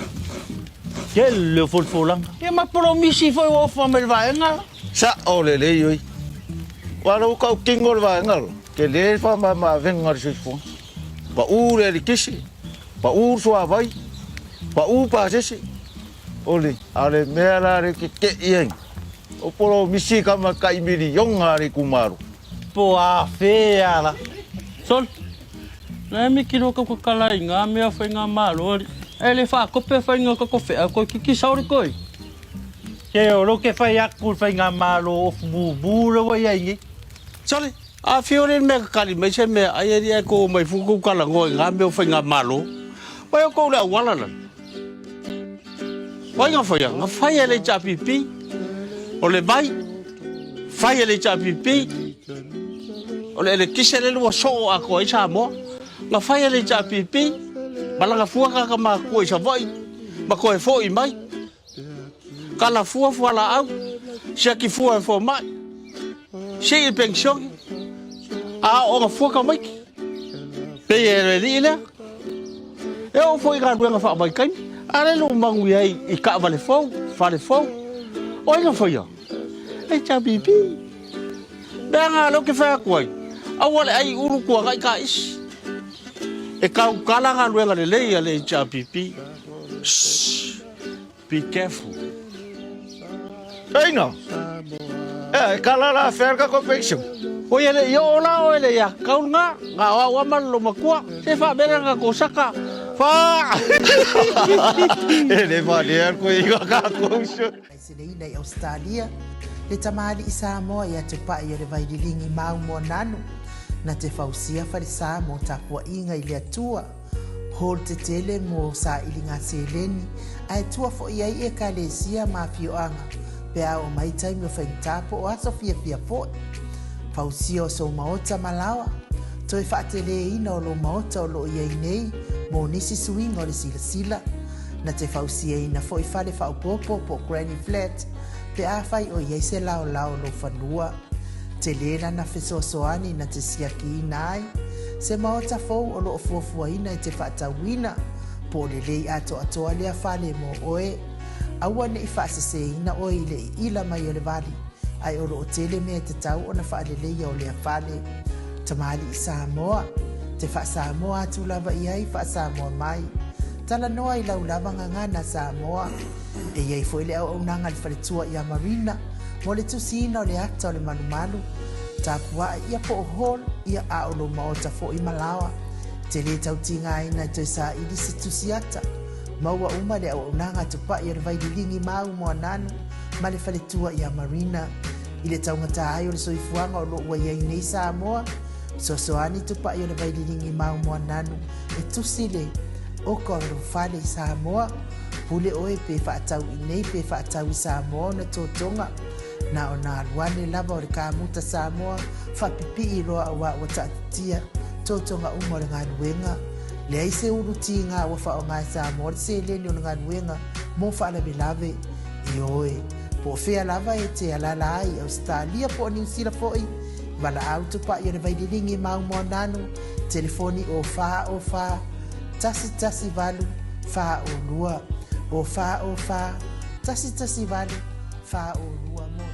Che le folfolang. E ma promisi foi o fa mel vaenga. Sa ole le yoi. Wala ka kingol vaenga. Ke le fa ma venga sifo. Ba ure le kisi. Ba ur so vai. Ba u pa sesi. Ole, ale mera re ke ien. O polo misi kama kai mili yonga re kumaru. Po a fe ala. Sol. Na mi kilo ka kala inga me fa nga malo. Ele fa ko pe fa nga ko fe ko ki sauri koi. Ke o lo ke fa ya ku fa nga malo of bubu lo wa yangi. Sorry, a fiore me kali me se me ai ai ko mai fuku kala ngoi nga me ofenga malo. Wai ko la wala la. Wai nga fai ele chapipi. O le vai. Fai ele chapipi. O le kisele lo so a ko isa mo. Nga fai ele chapipi. Balanga fuaka ka ma ko isa vai. Ma ko e fo i mai. Kala fua la au. Sia ki fua fo mai. Sia pension. A o fua ka mai. Pe e le. E o foi ga duenga fa mai kai. Ale lo mangu ai I ka vale fo. O ina foi yo. E cha bibi. Benga lo ke fa koi. Awale ai uru ko ga ka is. E ka kala ga duenga le cha bibi. Be careful. Hey no. Kala la ferga competition. O ele yo la o ele ya kaunga nga wa malo makua se fa beranga ko saka fa ele valer ko iga ka ko sho. Se le ina I Australia le tamali I Samoa ia te pa ia le vaidilingi mau mo nanu na te fausia fare Samoa tapua inga I le atua hol te tele mo sa ilinga seleni ai tua fo ia I ekalesia mafioanga pe o mai taimi o whaintapo o aso fia po. Fausia o so maota malawa. Toi whaatele ina o lo maota o lo ia nei mo nisi suinga o le sila. Na te fausia ina fo I whale whaupopo po Granny Flat pe a whai o ia se lao lo whanua. Te lena na fesosoani na te siaki ina ai. Se maota fo o lo fuafua ina I te whaatawina po le lei ato atoa lea whale mo oe. Aua ne I whaasese ina o I le ila mai o le vali. Ai oro o tele mea te tau o na whaalelei o lea whale. Tamali I Samoa. Te wha Samoa atu lava I ai wha Samoa mai. Tala noa I lau lava ngangana Samoa. E iei fo ile au nanga li whale tua I Marina. Mo le tusina o le ata o le manumalu. Tapua ia po o hol ia a o lo maota fo I Malawa. Te le tau tinga ina toi sa ili se tusiata. Maua uma le au nanga tupa I le vaidilingi mau mo nanu. Ma le whale tua I Marina. I le taungata ai o le soifuanga o lo ua iei nei Samoa. Sosoani tupa I le vaidilingi mau mo nanu. E tusile o ka o whale I Samoa. Pule oe pe whaatau I nei pe whaatau I Samoa na tōtonga. Na o nā luane lava o le kāmuta Samoa. Whapipi I roa a wa tatitia. Tōtonga umo le ngā nuenga. Le aise uruti ngā wafa o ngā Samoa. Le se leni o ngā nuenga. Mo whaala bilave I oe. Po fea lava e te alala ai Australia po New Zealand po I. Wala auto pa I o le vaidilingi mau mo nanu. Telefoni o wha. Tasi valu. Wha o lua. O wha. Tasi valu. Wha o lua mo.